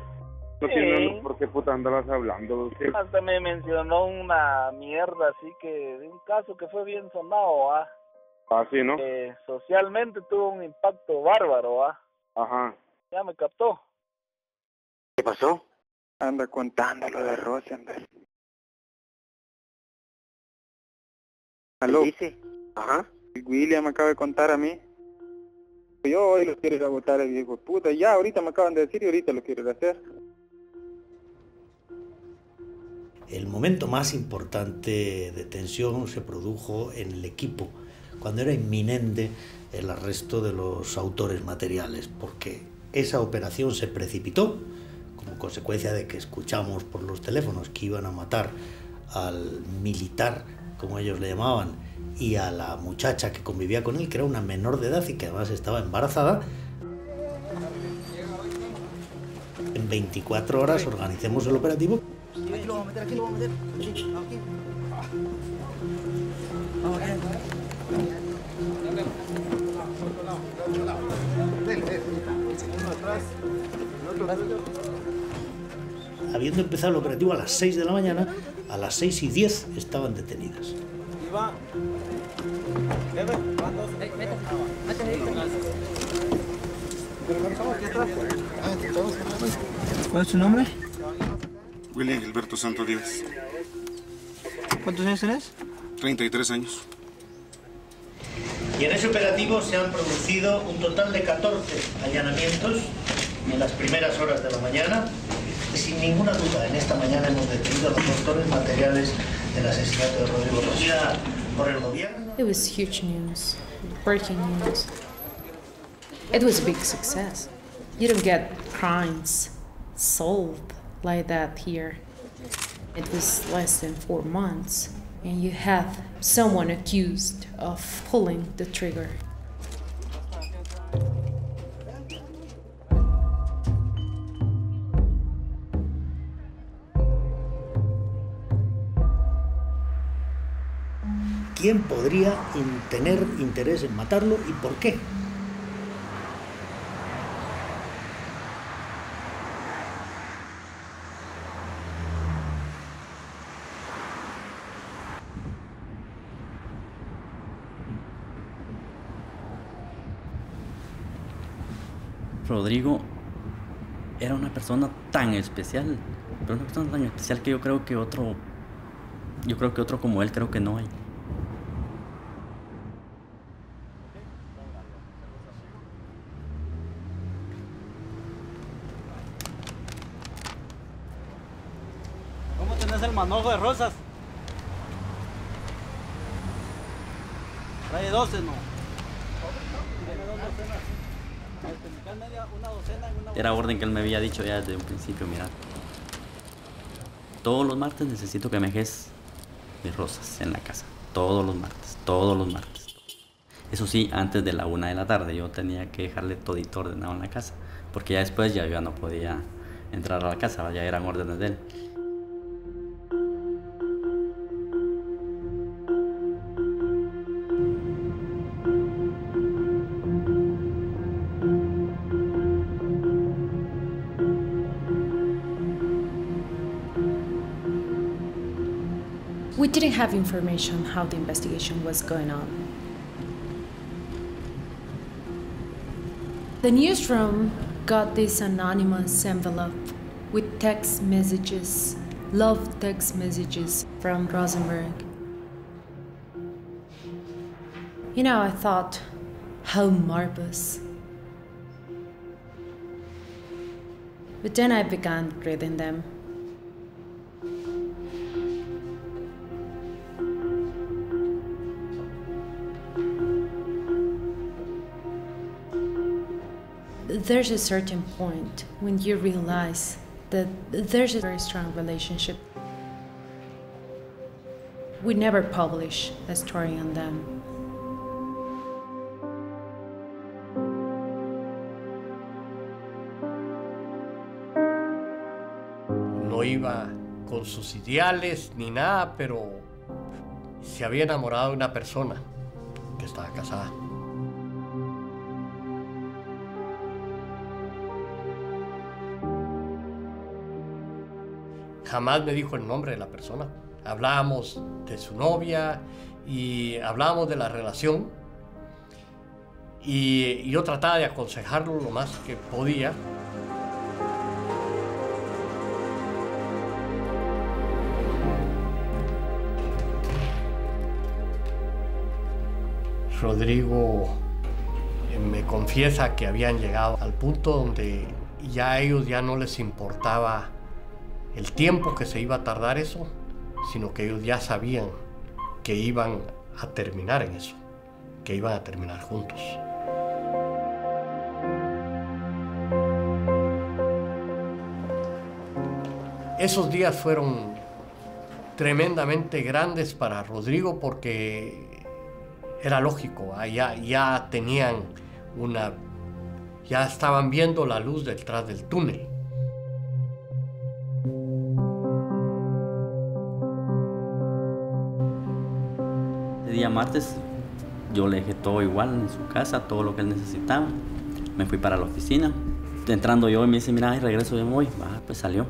Speaker 3: tienen por qué puta andarlas hablando. ¿Sí?
Speaker 20: Hasta me mencionó una mierda así que de un caso que fue bien sonado, ¿ah?
Speaker 3: Ah, sí, ¿no?
Speaker 20: Socialmente tuvo un impacto bárbaro, ¿ah?
Speaker 3: Ajá.
Speaker 20: Ya me captó.
Speaker 3: ¿Qué pasó?
Speaker 21: Anda contando lo de Rosenberg. ¿Aló?
Speaker 3: ¿Dice? Ajá.
Speaker 21: William me acaba de contar a mí. Yo hoy lo quiero ir a votar y digo, puta, ya ahorita me acaban de decir y ahorita lo quiero ir a hacer.
Speaker 9: El momento más importante de tensión se produjo en el equipo, cuando era inminente el arresto de los autores materiales, porque esa operación se precipitó como consecuencia de que escuchamos por los teléfonos que iban a matar al militar, como ellos le llamaban, y a la muchacha que convivía con él, que era una menor de edad y que además estaba embarazada. En 24 horas organicemos el operativo.
Speaker 16: Aquí lo vamos a meter, aquí lo vamos a meter. Aquí. Vamos aquí.
Speaker 9: Habiendo empezado el operativo a las 6 de la mañana, a las 6:10 estaban detenidas.
Speaker 16: Iván. ¿Cuál es su nombre?
Speaker 22: William Gilberto Santos Díaz.
Speaker 16: ¿Cuántos años tenés?
Speaker 22: 33 años.
Speaker 9: Y en ese operativo se han producido un total de 14 allanamientos en las primeras horas de la mañana. Sin ninguna duda, en esta mañana hemos detenido a los autores materiales del asesinato de Rodrigo Rosía por el gobierno.
Speaker 5: It was huge news, breaking news. It was a big success. You don't get crimes solved like that here. It was less than 4 months, and you have someone accused of pulling the trigger.
Speaker 9: ¿Quién podría tener interés en matarlo y por qué?
Speaker 6: Rodrigo era una persona tan especial, pero una persona tan especial que yo creo que otro como él creo que no hay.
Speaker 16: ¿Cómo tenés el manojo de rosas? Trae 12, ¿no?
Speaker 6: Era orden que él me había dicho ya desde un principio, mira. Todos los martes necesito que me dejes mis rosas en la casa. Todos los martes, todos los martes. Eso sí, antes de la 1 de la tarde yo tenía que dejarle todito ordenado en la casa. Porque ya después ya no podía entrar a la casa, ya eran órdenes de él.
Speaker 5: We didn't have information how the investigation was going on. The newsroom got this anonymous envelope with text messages, love text messages from Rosenberg. You know, I thought, how marvelous. But then I began reading them. There's a certain point when you realize that there's a very strong relationship. We never publish a story on them.
Speaker 15: No iba con sus ideales ni nada, pero se había enamorado de una persona que estaba casada. Jamás me dijo el nombre de la persona. Hablábamos de su novia y hablábamos de la relación. Y yo trataba de aconsejarlo lo más que podía. Rodrigo me confiesa que habían llegado al punto donde ya a ellos ya no les importaba el tiempo que se iba a tardar eso, sino que ellos ya sabían que iban a terminar en eso, que iban a terminar juntos. Esos días fueron tremendamente grandes para Rodrigo porque era lógico, ya tenían ya estaban viendo la luz detrás del túnel.
Speaker 6: El día martes yo le dejé todo igual en su casa, todo lo que él necesitaba. Me fui para la oficina. Entrando yo y me dice, mira, y regreso de hoy. Pues salió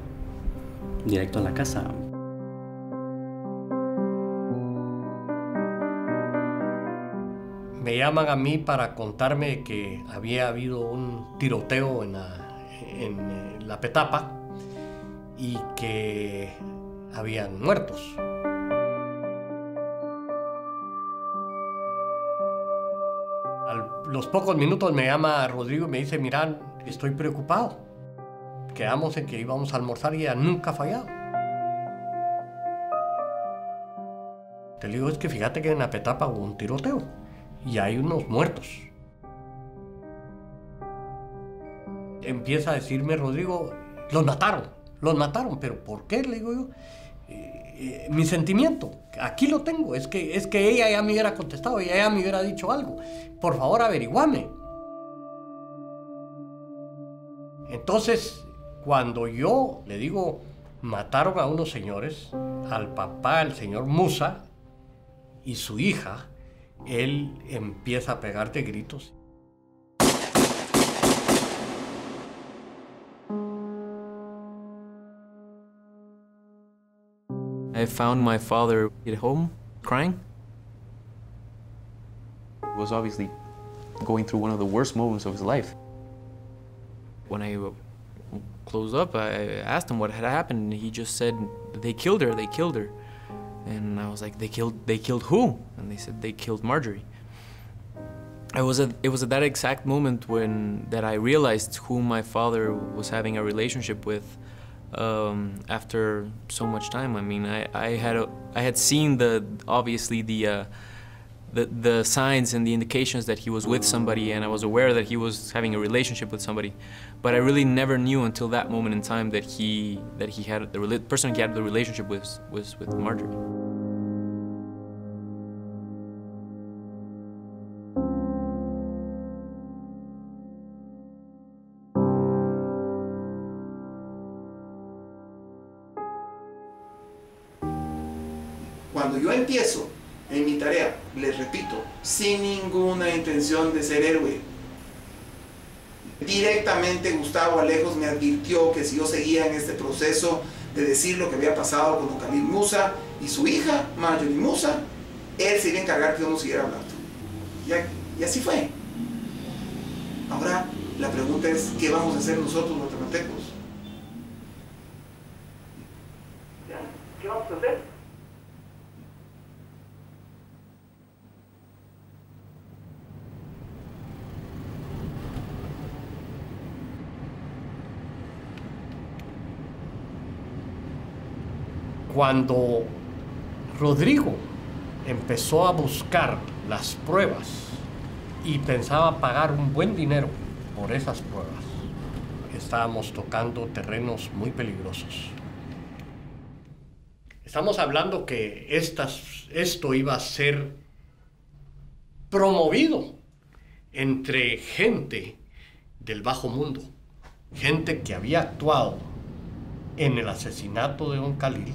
Speaker 6: directo a la casa.
Speaker 15: Me llaman a mí para contarme que había habido un tiroteo en la Petapa y que habían muertos. A los pocos minutos me llama Rodrigo y me dice, mira, estoy preocupado. Quedamos en que íbamos a almorzar y ella nunca ha fallado. Te digo, es que fíjate que en la Petapa hubo un tiroteo y hay unos muertos. Empieza a decirme Rodrigo, los mataron, pero ¿por qué? Le digo yo, mi sentimiento, aquí lo tengo, es que ella ya me hubiera contestado, ella ya me hubiera dicho algo, por favor averiguame. Entonces, cuando yo le digo, mataron a unos señores, al papá, el señor Musa, y su hija, él empieza a pegarte gritos.
Speaker 4: I found my father at home crying. He was obviously going through one of the worst moments of his life. When I closed up, I asked him what had happened, and he just said, they killed her. And I was like, they killed who? And they said, they killed Marjorie. It was at that exact moment that I realized who my father was having a relationship with after so much time. I mean, I had seen obviously the signs and the indications that he was with somebody, and I was aware that he was having a relationship with somebody, but I really never knew until that moment in time that he had the person he had the relationship with was with Marjorie.
Speaker 1: Cuando yo empiezo en mi tarea, les repito, sin ninguna intención de ser héroe, directamente Gustavo Alejos me advirtió que si yo seguía en este proceso de decir lo que había pasado con don Khalil Musa y su hija, Marjorie Musa, él se iba a encargar que yo no siguiera hablando. Y así fue. Ahora, la pregunta es, ¿qué vamos a hacer nosotros los guatemaltecos? ¿Qué vamos a hacer?
Speaker 15: Cuando Rodrigo empezó a buscar las pruebas y pensaba pagar un buen dinero por esas pruebas, estábamos tocando terrenos muy peligrosos. Estamos hablando que esto iba a ser promovido entre gente del bajo mundo, gente que había actuado en el asesinato de don Khalil.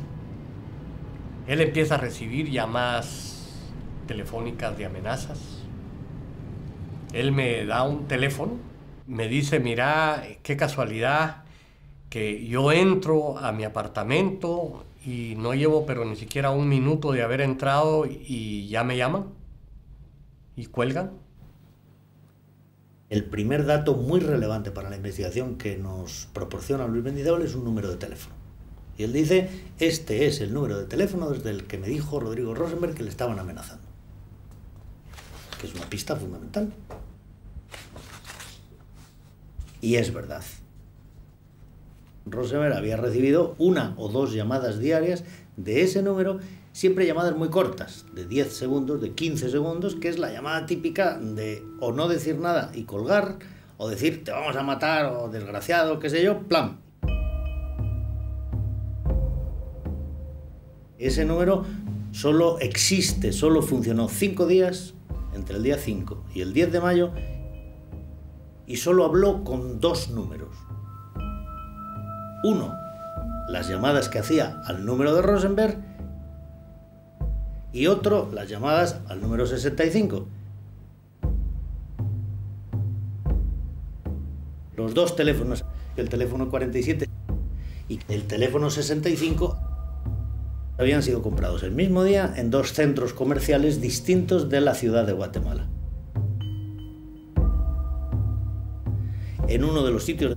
Speaker 15: Él empieza a recibir llamadas telefónicas de amenazas. Él me da un teléfono, me dice, mira, qué casualidad que yo entro a mi apartamento y no llevo pero ni siquiera un minuto de haber entrado y ya me llaman y cuelgan.
Speaker 9: El primer dato muy relevante para la investigación que nos proporciona Luis Mendizábal es un número de teléfono. Y él dice, este es el número de teléfono desde el que me dijo Rodrigo Rosenberg que le estaban amenazando. Que es una pista fundamental. Y es verdad. Rosenberg había recibido 1 o 2 llamadas diarias de ese número, siempre llamadas muy cortas, de 10 segundos, de 15 segundos, que es la llamada típica de o no decir nada y colgar, o decir te vamos a matar, o desgraciado, qué sé yo, plan. Ese número solo existe, solo funcionó 5 días, entre el día 5 y el 10 de mayo, y solo habló con 2 números. Uno, las llamadas que hacía al número de Rosenberg, y otro, las llamadas al número 65. Los 2 teléfonos, el teléfono 47 y el teléfono 65, habían sido comprados el mismo día en 2 centros comerciales distintos de la ciudad de Guatemala. En uno de los sitios,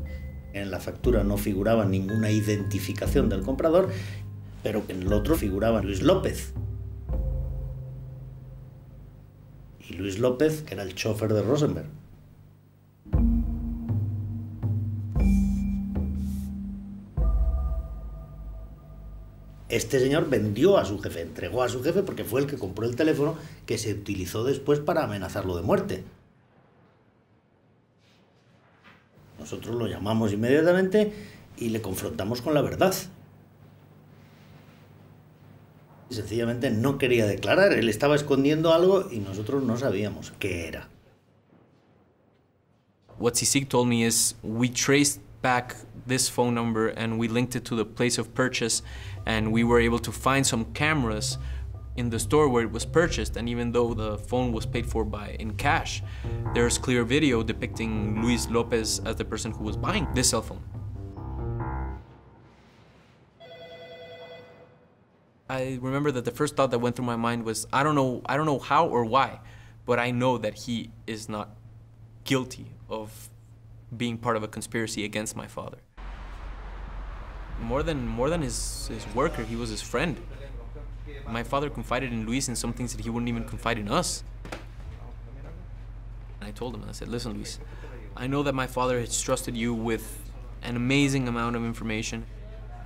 Speaker 9: en la factura no figuraba ninguna identificación del comprador, pero en el otro figuraba Luis López. Y Luis López, que era el chofer de Rosenberg. Este señor vendió a su jefe, entregó a su jefe porque fue el que compró el teléfono que se utilizó después para amenazarlo de muerte. Nosotros lo llamamos inmediatamente y le confrontamos con la verdad. Y sencillamente no quería declarar, él estaba escondiendo algo y nosotros no sabíamos qué era.
Speaker 4: What Sisig told me is we traced back this phone number and we linked it to the place of purchase, and we were able to find some cameras in the store where it was purchased, and even though the phone was paid for in cash, there's clear video depicting Luis Lopez as the person who was buying this cell phone. I remember that the first thought that went through my mind was, I don't know how or why, but I know that he is not guilty of being part of a conspiracy against my father. More than his worker, he was his friend. My father confided in Luis in some things that he wouldn't even confide in us. And I told him, I said, listen, Luis, I know that my father has trusted you with an amazing amount of information,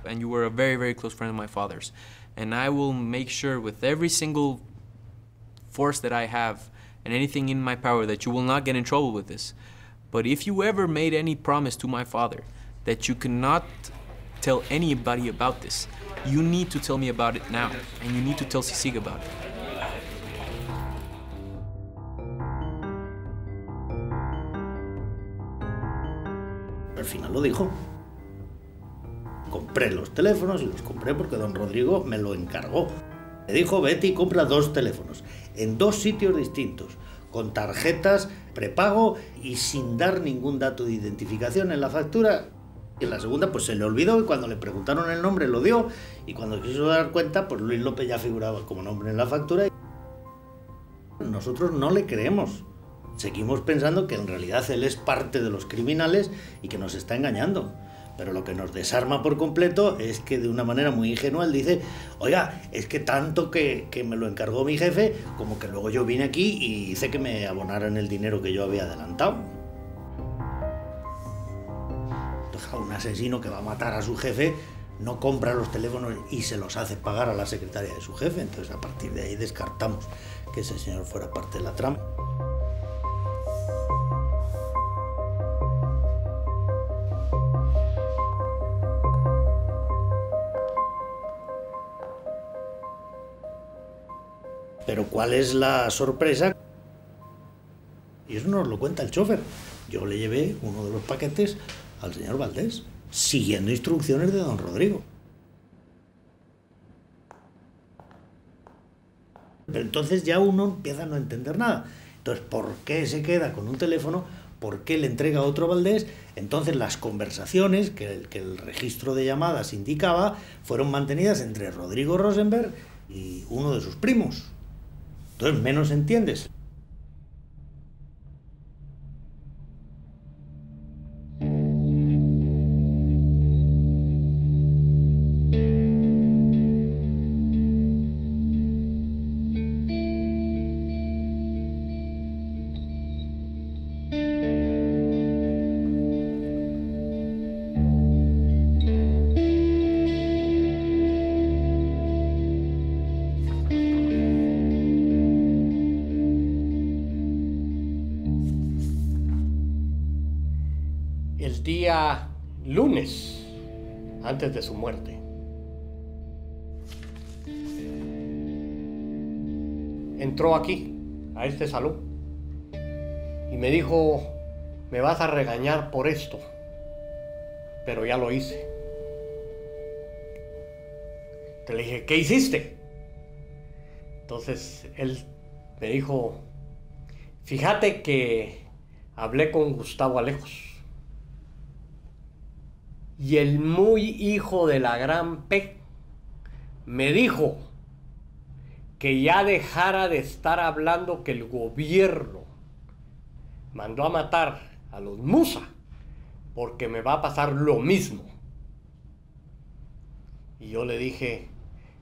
Speaker 4: and you were a very, very close friend of my father's. And I will make sure with every single force that I have and anything in my power that you will not get in trouble with this. But if you ever made any promise to my father that you cannot tell anybody about this, you need to tell me about it now, and you need to tell Sisig about it.
Speaker 9: Al final lo dijo. Compré los teléfonos y los compré porque don Rodrigo me lo encargó. Me dijo, vete y compra 2 teléfonos en 2 sitios distintos, con tarjetas prepago y sin dar ningún dato de identificación en la factura. Y en la segunda pues se le olvidó, y cuando le preguntaron el nombre lo dio, y cuando quiso dar cuenta pues Luis López ya figuraba como nombre en la factura. Nosotros no le creemos. Seguimos pensando que en realidad él es parte de los criminales y que nos está engañando. Pero lo que nos desarma por completo es que de una manera muy ingenua él dice, oiga, es que tanto que me lo encargó mi jefe, como que luego yo vine aquí y hice que me abonaran el dinero que yo había adelantado. Entonces, un asesino que va a matar a su jefe no compra los teléfonos y se los hace pagar a la secretaria de su jefe. Entonces, a partir de ahí descartamos que ese señor fuera parte de la trama. Pero ¿cuál es la sorpresa? Y eso nos lo cuenta el chofer. Yo le llevé uno de los paquetes al señor Valdés, siguiendo instrucciones de don Rodrigo. Pero entonces ya uno empieza a no entender nada. Entonces, ¿por qué se queda con un teléfono? ¿Por qué le entrega a otro Valdés? Entonces las conversaciones que el registro de llamadas indicaba fueron mantenidas entre Rodrigo Rosenberg y uno de sus primos. Entonces menos entiendes.
Speaker 15: El día lunes, antes de su muerte, entró aquí, a este salón, y me dijo, me vas a regañar por esto, pero ya lo hice. Te le dije, ¿qué hiciste? Entonces él me dijo, fíjate que hablé con Gustavo Alejos. Y el muy hijo de la gran P me dijo que ya dejara de estar hablando que el gobierno mandó a matar a los Musa porque me va a pasar lo mismo. Y yo le dije,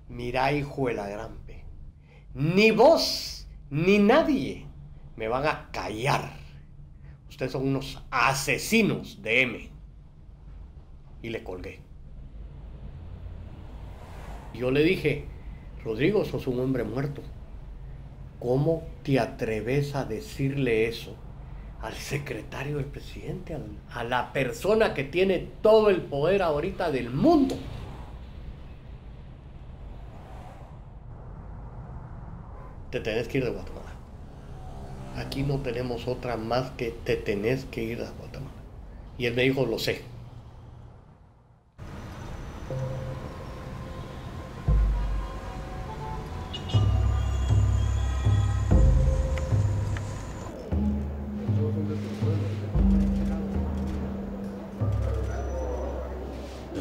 Speaker 15: mira, hijo de la gran P, ni vos ni nadie me van a callar. Ustedes son unos asesinos de M. Y le colgué. Yo le dije, Rodrigo, sos un hombre muerto. ¿Cómo te atreves a decirle eso al secretario del presidente, a la persona que tiene todo el poder ahorita del mundo? Te tenés que ir de Guatemala. Aquí no tenemos otra más que te tenés que ir de Guatemala. Y él me dijo, lo sé.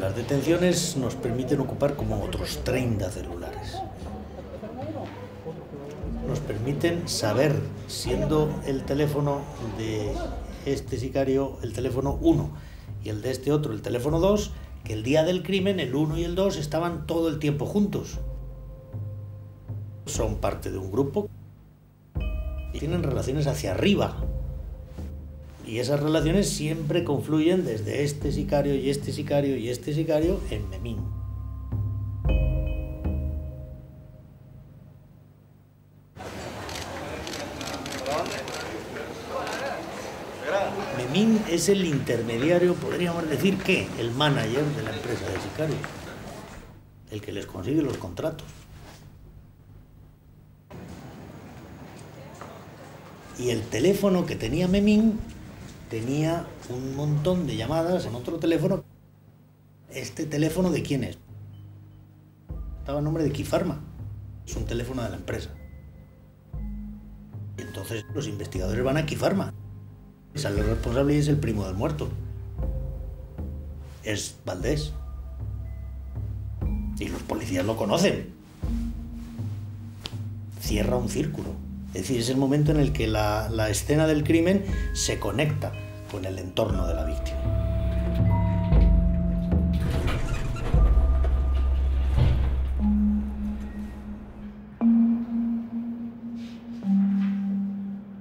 Speaker 9: Las detenciones nos permiten ocupar como otros 30 celulares. Nos permiten saber, siendo el teléfono de este sicario el teléfono 1 y el de este otro el teléfono 2, que el día del crimen el 1 y el 2 estaban todo el tiempo juntos. Son parte de un grupo y tienen relaciones hacia arriba. Y esas relaciones siempre confluyen desde este sicario y este sicario y este sicario en Memín. Memín es el intermediario, podríamos decir que el manager de la empresa de sicarios, el que les consigue los contratos. Y el teléfono que tenía Memín tenía un montón de llamadas en otro teléfono. ¿Este teléfono de quién es? Estaba a nombre de Quifarma. Es un teléfono de la empresa. Y entonces los investigadores van a Quifarma. Sale el responsable y es el primo del muerto. Es Valdés. Y los policías lo conocen. Cierra un círculo. Es decir, es el momento en el que la escena del crimen se conecta con el entorno de la víctima.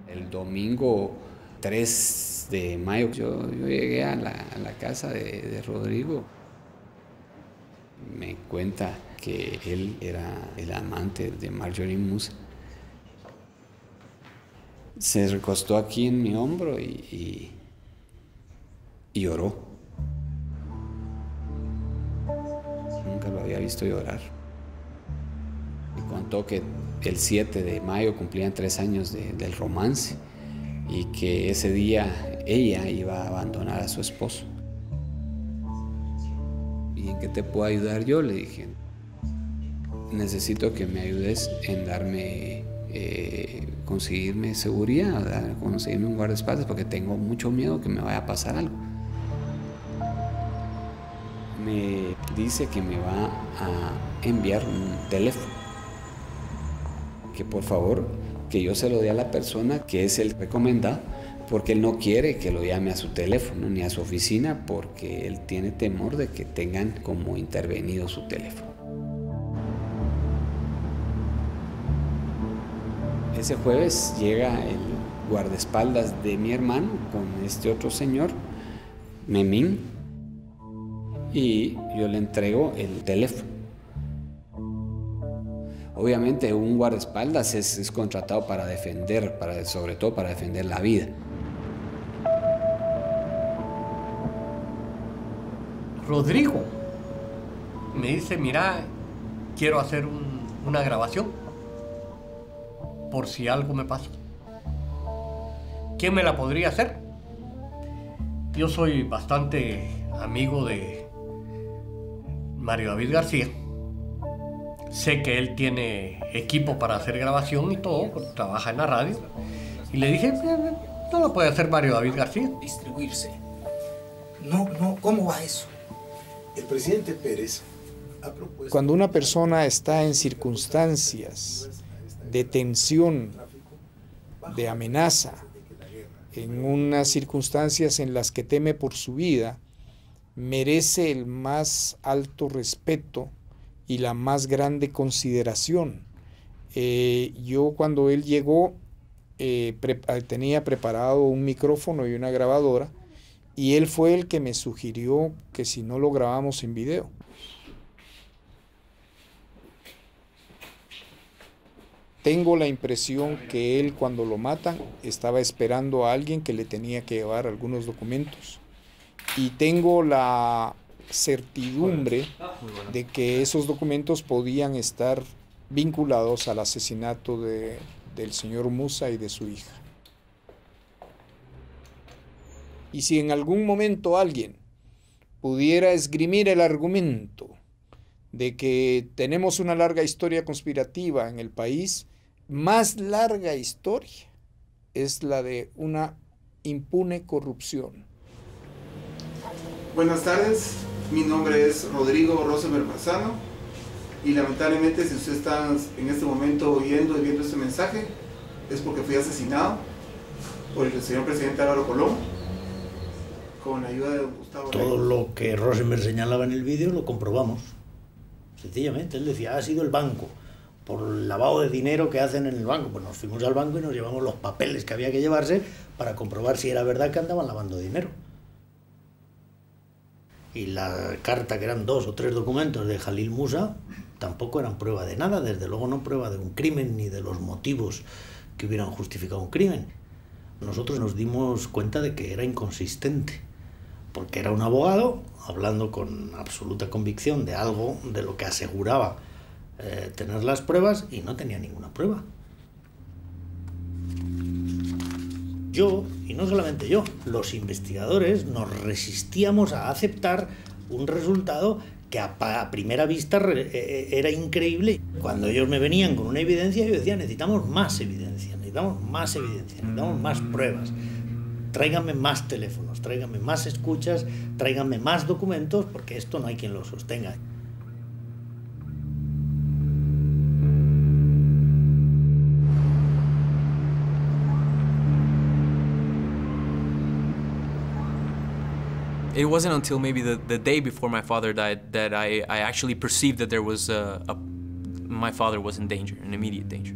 Speaker 19: El domingo 3 de mayo yo llegué a la casa de Rodrigo. Me cuenta que él era el amante de Marjorie Musa. Se recostó aquí en mi hombro y lloró. Nunca lo había visto llorar. Y contó que el 7 de mayo cumplían 3 años del romance y que ese día ella iba a abandonar a su esposo. ¿Y en qué te puedo ayudar yo? Le dije. Necesito que me ayudes en darme... conseguirme seguridad, ¿verdad? Conseguirme un guardaespaldas porque tengo mucho miedo que me vaya a pasar algo. Me dice que me va a enviar un teléfono, que por favor que yo se lo dé a la persona que es el recomendado, porque él no quiere que lo llame a su teléfono ni a su oficina porque él tiene temor de que tengan como intervenido su teléfono. Ese jueves llega el guardaespaldas de mi hermano con este otro señor, Memín, y yo le entrego el teléfono. Obviamente un guardaespaldas es contratado para defender, sobre todo para defender la vida.
Speaker 15: Rodrigo me dice, mira, quiero hacer una grabación por si algo me pasa. ¿Quién me la podría hacer? Yo soy bastante amigo de Mario David García. Sé que él tiene equipo para hacer grabación y todo, trabaja en la radio. Y le dije, no lo puede hacer Mario David García.
Speaker 7: Distribuirse. No, ¿cómo va eso? El presidente Pérez ha propuesto...
Speaker 8: Cuando una persona está en circunstancias de tensión, de amenaza, en unas circunstancias en las que teme por su vida, merece el más alto respeto y la más grande consideración. Yo cuando él llegó tenía preparado un micrófono y una grabadora y él fue el que me sugirió que si no lo grabamos en video. Tengo la impresión que él cuando lo matan estaba esperando a alguien que le tenía que llevar algunos documentos y tengo la certidumbre de que esos documentos podían estar vinculados al asesinato del señor Musa y de su hija. Y si en algún momento alguien pudiera esgrimir el argumento de que tenemos una larga historia conspirativa en el país, más larga historia es la de una impune corrupción.
Speaker 1: Buenas tardes. Mi nombre es Rodrigo Rosenberg Marzano y lamentablemente si usted está en este momento oyendo y viendo este mensaje es porque fui asesinado por el señor presidente Álvaro Colón con la ayuda de don Gustavo.
Speaker 9: Todo lo que Rosenberg señalaba en el vídeo lo comprobamos. Sencillamente, él decía, ha sido el banco, por el lavado de dinero que hacen en el banco. Pues nos fuimos al banco y nos llevamos los papeles que había que llevarse para comprobar si era verdad que andaban lavando dinero. Y la carta, que eran 2 o 3 documentos de Jalil Musa, tampoco eran prueba de nada, desde luego no prueba de un crimen ni de los motivos que hubieran justificado un crimen. Nosotros nos dimos cuenta de que era inconsistente, porque era un abogado hablando con absoluta convicción de algo de lo que aseguraba tener las pruebas y no tenía ninguna prueba. Yo, y no solamente yo, los investigadores nos resistíamos a aceptar un resultado que a primera vista era increíble. Cuando ellos me venían con una evidencia, yo decía, necesitamos más evidencia, necesitamos más evidencia, necesitamos más pruebas. Tráiganme más teléfonos, tráiganme más escuchas, tráiganme más documentos, porque esto no hay quien lo sostenga.
Speaker 4: It wasn't until maybe the day before my father died that I actually perceived that there was my father was in danger, in immediate danger.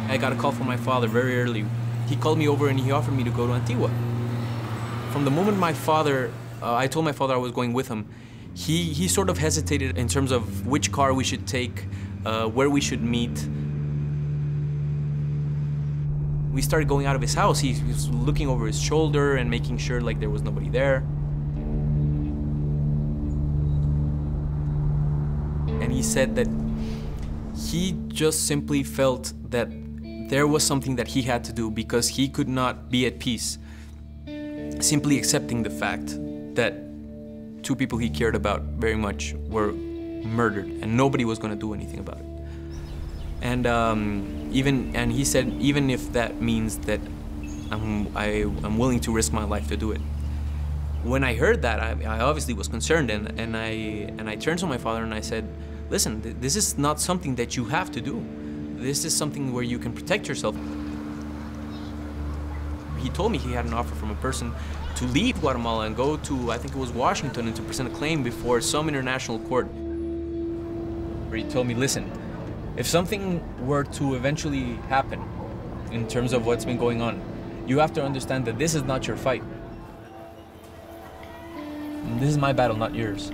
Speaker 4: I got a call from my father very early. He called me over and he offered me to go to Antigua. From the moment my father, I told my father I was going with him, he sort of hesitated in terms of which car we should take, where we should meet. We started going out of his house. He was looking over his shoulder and making sure like there was nobody there. And he said that he just simply felt that there was something that he had to do because he could not be at peace simply accepting the fact that 2 people he cared about very much were murdered and nobody was going to do anything about it. And he said, even if that means that I'm willing to risk my life to do it. When I heard that, I obviously was concerned, and I turned to my father and I said, listen, this is not something that you have to do. This is something where you can protect yourself. He told me he had an offer from a person to leave Guatemala and go to, I think it was Washington, and to present a claim before some international court. Where he told me, listen, if something were to eventually happen in terms of what's been going on, you have to understand that this is not your fight. This is my battle, not yours.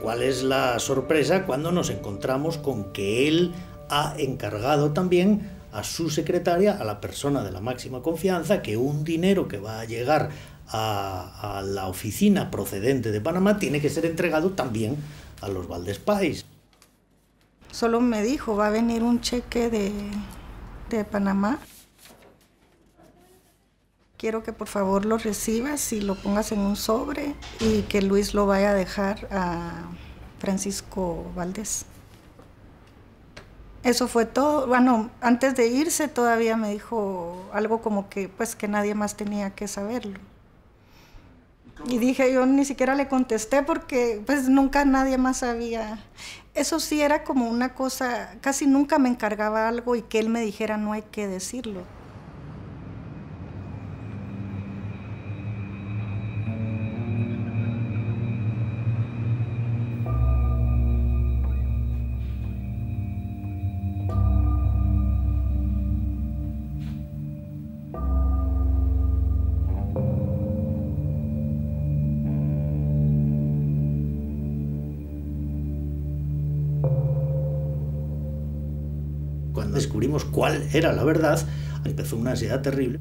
Speaker 9: ¿Cuál es la sorpresa cuando nos encontramos con que él ha encargado también a su secretaria, a la persona de la máxima confianza, que un dinero que va a llegar a la oficina procedente de Panamá tiene que ser entregado también a los Valdés Pais?
Speaker 10: Solo me dijo, va a venir un cheque de Panamá. Quiero que por favor lo recibas y lo pongas en un sobre y que Luis lo vaya a dejar a Francisco Valdés. Eso fue todo. Bueno, antes de irse todavía me dijo algo como que pues que nadie más tenía que saberlo. Y dije, yo ni siquiera le contesté porque pues nunca nadie más sabía. Eso sí era como una cosa, casi nunca me encargaba algo y que él me dijera no hay que decirlo.
Speaker 9: Cuando descubrimos cuál era la verdad, empezó una ansiedad terrible.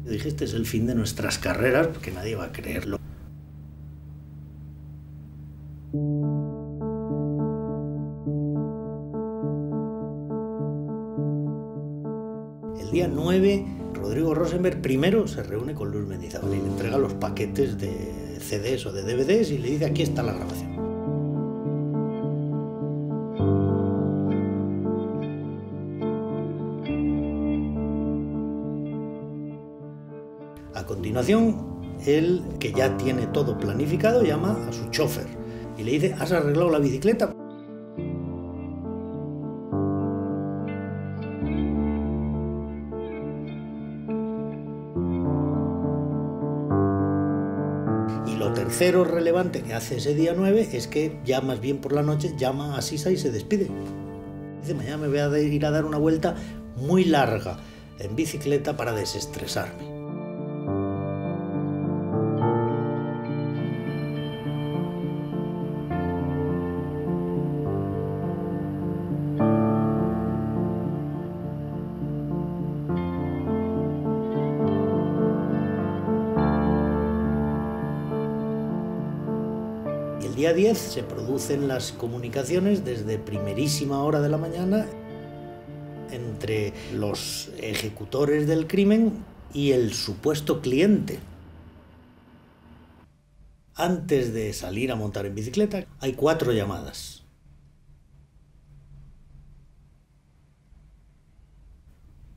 Speaker 9: Yo dije, este es el fin de nuestras carreras, porque nadie va a creerlo. El día 9, Rodrigo Rosenberg primero se reúne con Luis Mendizábal y le entrega los paquetes de CDs o de DVDs y le dice: aquí está la grabación. A continuación, él, que ya tiene todo planificado, llama a su chofer y le dice: ¿has arreglado la bicicleta? Y lo tercero relevante que hace ese día 9 es que ya más bien por la noche llama a Sisa y se despide. Dice: mañana me voy a ir a dar una vuelta muy larga en bicicleta para desestresarme. El día 10 se producen las comunicaciones desde primerísima hora de la mañana entre los ejecutores del crimen y el supuesto cliente. Antes de salir a montar en bicicleta hay 4 llamadas.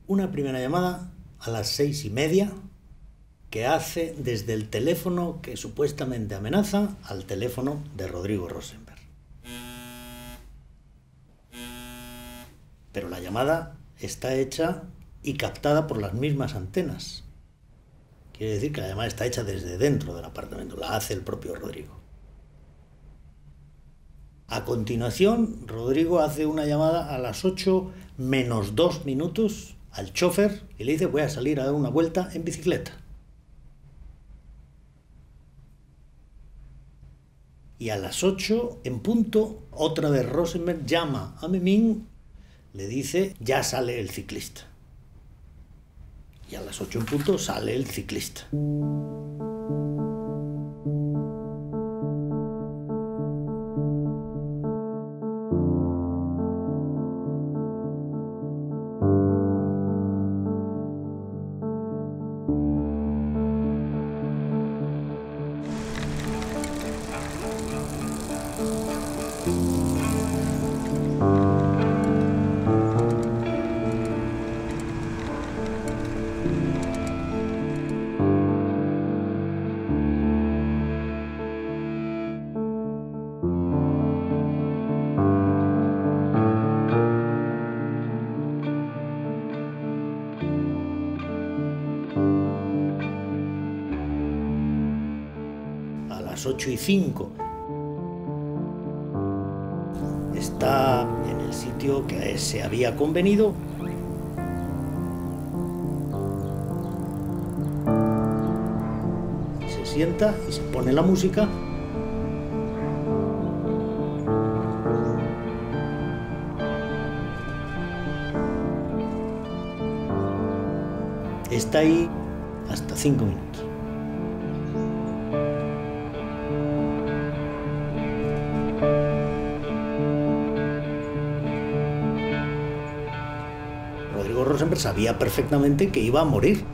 Speaker 9: Una primera llamada a las 6:30 que hace desde el teléfono que supuestamente amenaza al teléfono de Rodrigo Rosenberg. Pero la llamada está hecha y captada por las mismas antenas. Quiere decir que la llamada está hecha desde dentro del apartamento, la hace el propio Rodrigo. A continuación, Rodrigo hace una llamada a las 8 menos 2 minutos al chofer y le dice: voy a salir a dar una vuelta en bicicleta. Y a las 8 en punto, otra vez Rosenberg llama a Memín, le dice: ya sale el ciclista. Y a las 8 en punto sale el ciclista. A las 8:05 está en el sitio que se había convenido. Se sienta y se pone la música. Está ahí hasta 5 minutos. Rodrigo Rosenberg sabía perfectamente que iba a morir.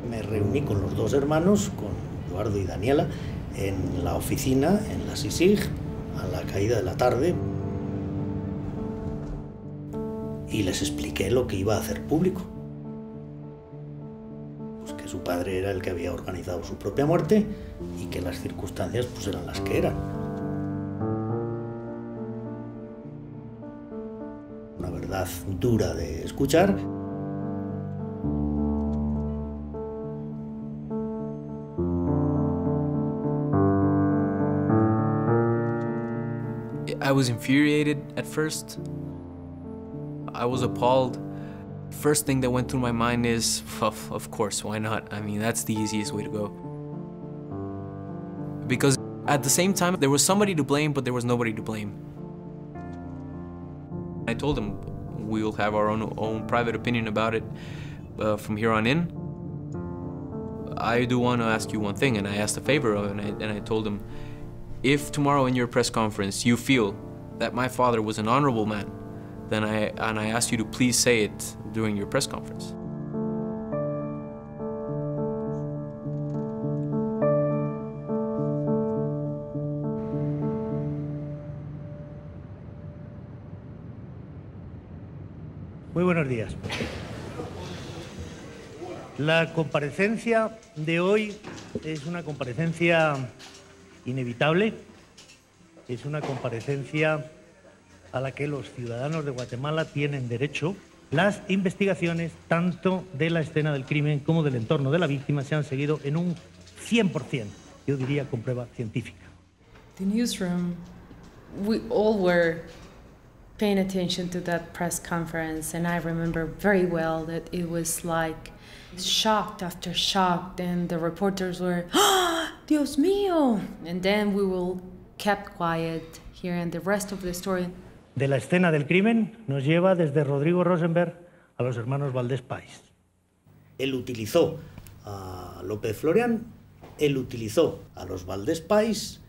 Speaker 9: Me reuní con los 2 hermanos, con Eduardo y Daniela, en la oficina, en la SISIG, a la caída de la tarde, y les expliqué lo que iba a hacer público. Pues que su padre era el que había organizado su propia muerte y que las circunstancias pues eran las que eran. Una verdad dura de escuchar.
Speaker 4: I was infuriated at first. I was appalled. First thing that went through my mind is, of course, why not? I mean, that's the easiest way to go. Because at the same time, there was somebody to blame, but there was nobody to blame. I told him, We will have our own private opinion about it from here on in. I do want to ask you one thing, and I asked a favor, and I told him, if tomorrow in your press conference you feel that my father was an honorable man, then I ask you to please say it during your press conference.
Speaker 9: Muy buenos días. La comparecencia de hoy es una comparecencia inevitable, es una comparecencia a la que los ciudadanos de Guatemala tienen derecho. Las investigaciones, tanto de la escena del crimen como del entorno de la víctima, se han seguido en un 100%, yo diría con prueba científica.
Speaker 5: The newsroom, we all were paying attention to that press conference, and I remember very well that it was like shocked after shocked, and the reporters were, "Ah, Dios mío!" And then we all kept quiet, hearing the rest of the story.
Speaker 9: De la escena del crimen nos lleva desde Rodrigo Rosenberg a los hermanos Valdés Pais. Él utilizó a López Florián, él utilizó a los Valdés Pais,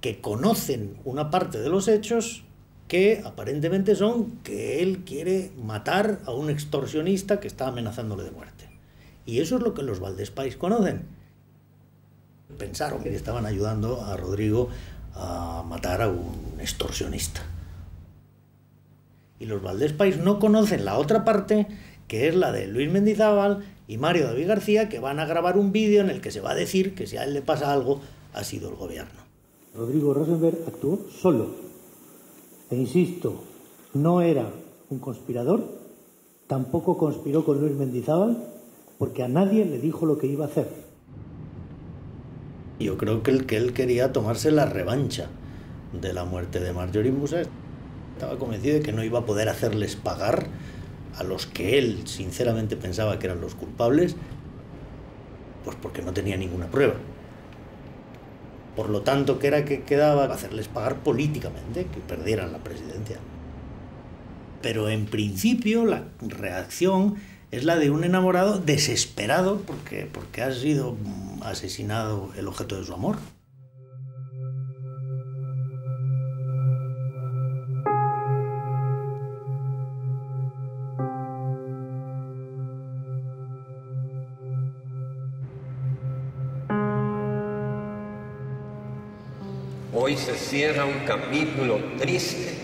Speaker 9: que conocen una parte de los hechos, que aparentemente son que él quiere matar a un extorsionista que está amenazándole de muerte. Y eso es lo que los Valdés Pais conocen. Pensaron que estaban ayudando a Rodrigo a matar a un extorsionista. Y los Valdés Pais no conocen la otra parte, que es la de Luis Mendizábal y Mario David García, que van a grabar un vídeo en el que se va a decir que si a él le pasa algo, ha sido el gobierno. Rodrigo Rosenberg actuó solo. E insisto, no era un conspirador, tampoco conspiró con Luis Mendizábal, porque a nadie le dijo lo que iba a hacer. Yo creo que él quería tomarse la revancha de la muerte de Marjorie Musa. Estaba convencido de que no iba a poder hacerles pagar a los que él sinceramente pensaba que eran los culpables, pues porque no tenía ninguna prueba. Por lo tanto, que era que quedaba hacerles pagar políticamente, que perdieran la presidencia. Pero en principio la reacción es la de un enamorado desesperado porque ha sido asesinado el objeto de su amor.
Speaker 11: Hoy se cierra un capítulo triste,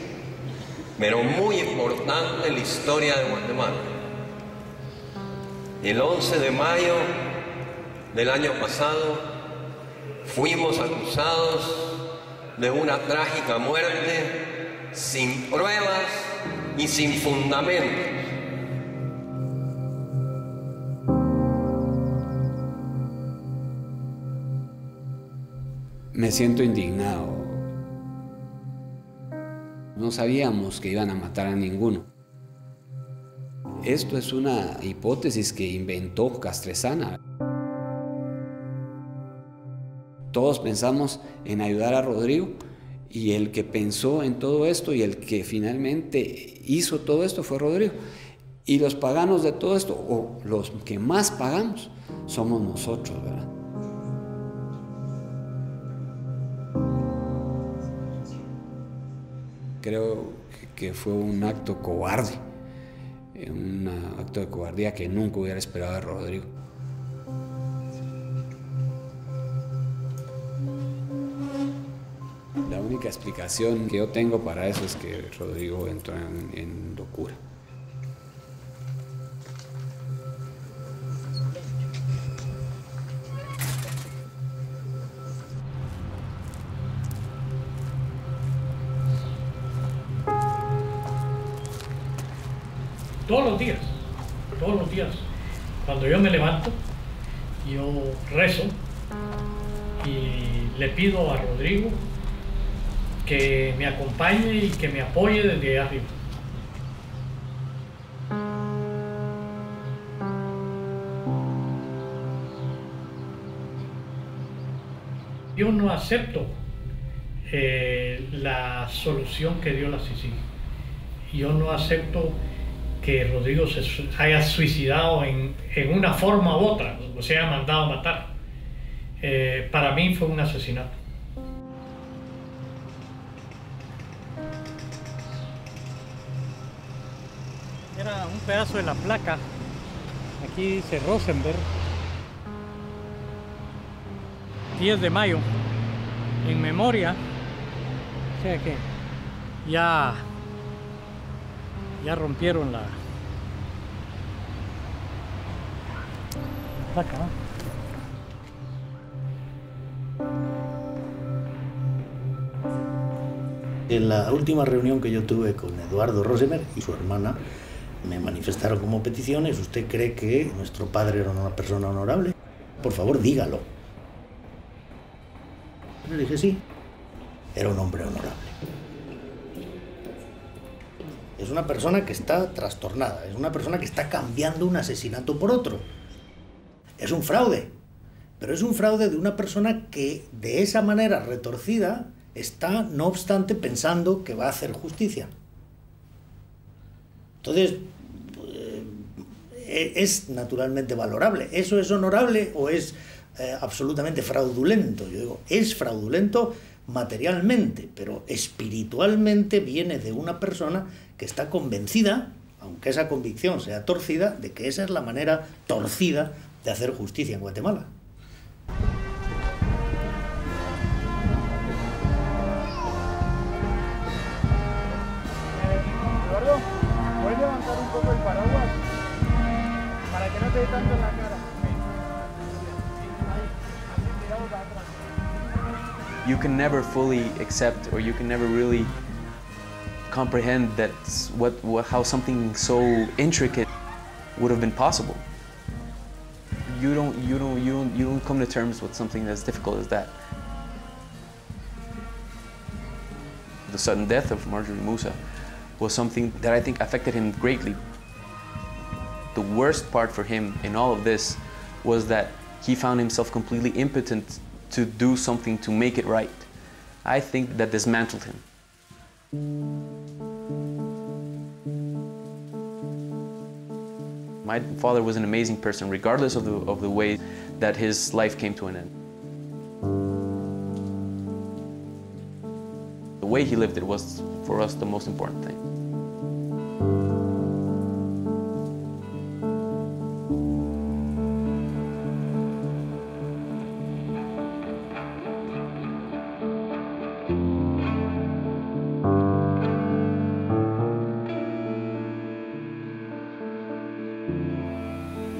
Speaker 11: pero muy importante en la historia de Guatemala. El 11 de mayo del año pasado fuimos acusados de una trágica muerte sin pruebas y sin fundamentos.
Speaker 19: Me siento indignado. No sabíamos que iban a matar a ninguno. Esto es una hipótesis que inventó Castresana. Todos pensamos en ayudar a Rodrigo, y el que pensó en todo esto y el que finalmente hizo todo esto fue Rodrigo. Y los paganos de todo esto, o los que más pagamos, somos nosotros, ¿verdad? Creo que fue un acto cobarde, un acto de cobardía que nunca hubiera esperado de Rodrigo. La única explicación que yo tengo para eso es que Rodrigo entró en locura.
Speaker 12: Todos los días, cuando yo me levanto, yo rezo y le pido a Rodrigo que me acompañe y que me apoye desde arriba. Yo no acepto la solución que dio la CICIG. Yo no acepto que Rodrigo se haya suicidado en una forma u otra, o se haya mandado a matar. Para mí fue un asesinato.
Speaker 16: Era un pedazo de la placa. Aquí dice Rosenberg. 10 de mayo. En memoria. O sea que ya rompieron la placa, ¿no?
Speaker 9: En la última reunión que yo tuve con Eduardo Rosenberg y su hermana, me manifestaron como peticiones: ¿usted cree que nuestro padre era una persona honorable? Por favor, dígalo. Le dije sí, era un hombre honorable. Es una persona que está trastornada, es una persona que está cambiando un asesinato por otro. Es un fraude, pero es un fraude de una persona que de esa manera retorcida está, no obstante, pensando que va a hacer justicia. Entonces, es naturalmente valorable. ¿Eso es honorable o es absolutamente fraudulento? Yo digo, es fraudulento materialmente, pero espiritualmente viene de una persona que está convencida, aunque esa convicción sea torcida, de que esa es la manera torcida de hacer justicia en Guatemala.
Speaker 16: Eduardo, ¿puedes levantar un poco el paraguas para que no te dé tanto en la cara?
Speaker 4: You can never fully accept, or you can never really comprehend how something so intricate would have been possible. You don't come to terms with something as difficult as that. The sudden death of Marjorie Musa was something that I think affected him greatly. The worst part for him in all of this was that he found himself completely impotent to do something to make it right. I think that dismantled him. My father was an amazing person, regardless of the way that his life came to an end. The way he lived it was, for us, the most important thing.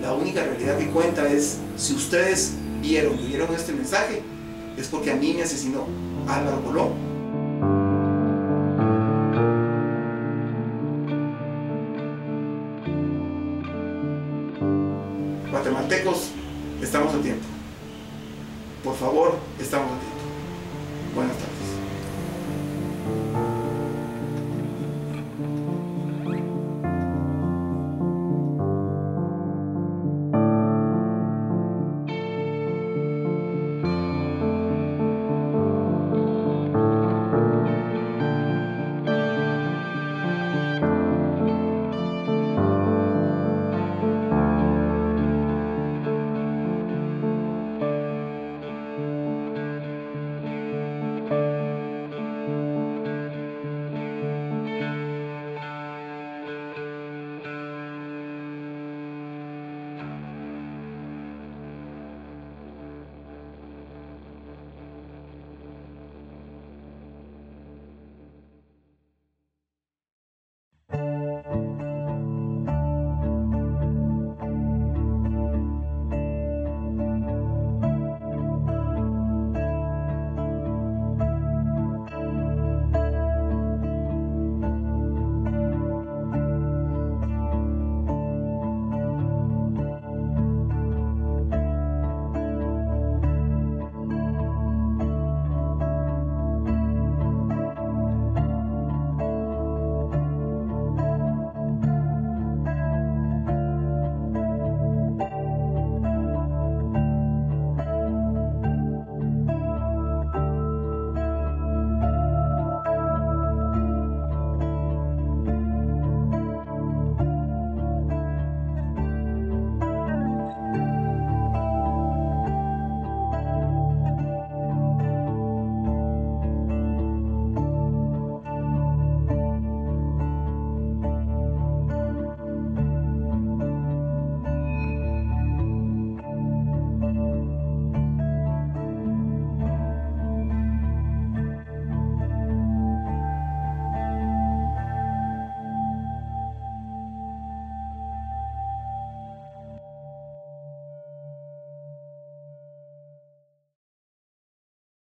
Speaker 1: La única realidad que cuenta es, si ustedes vieron este mensaje, es porque a mí me asesinó Álvaro Colón. Guatemaltecos, estamos a tiempo. Por favor, estamos a tiempo. Buenas tardes.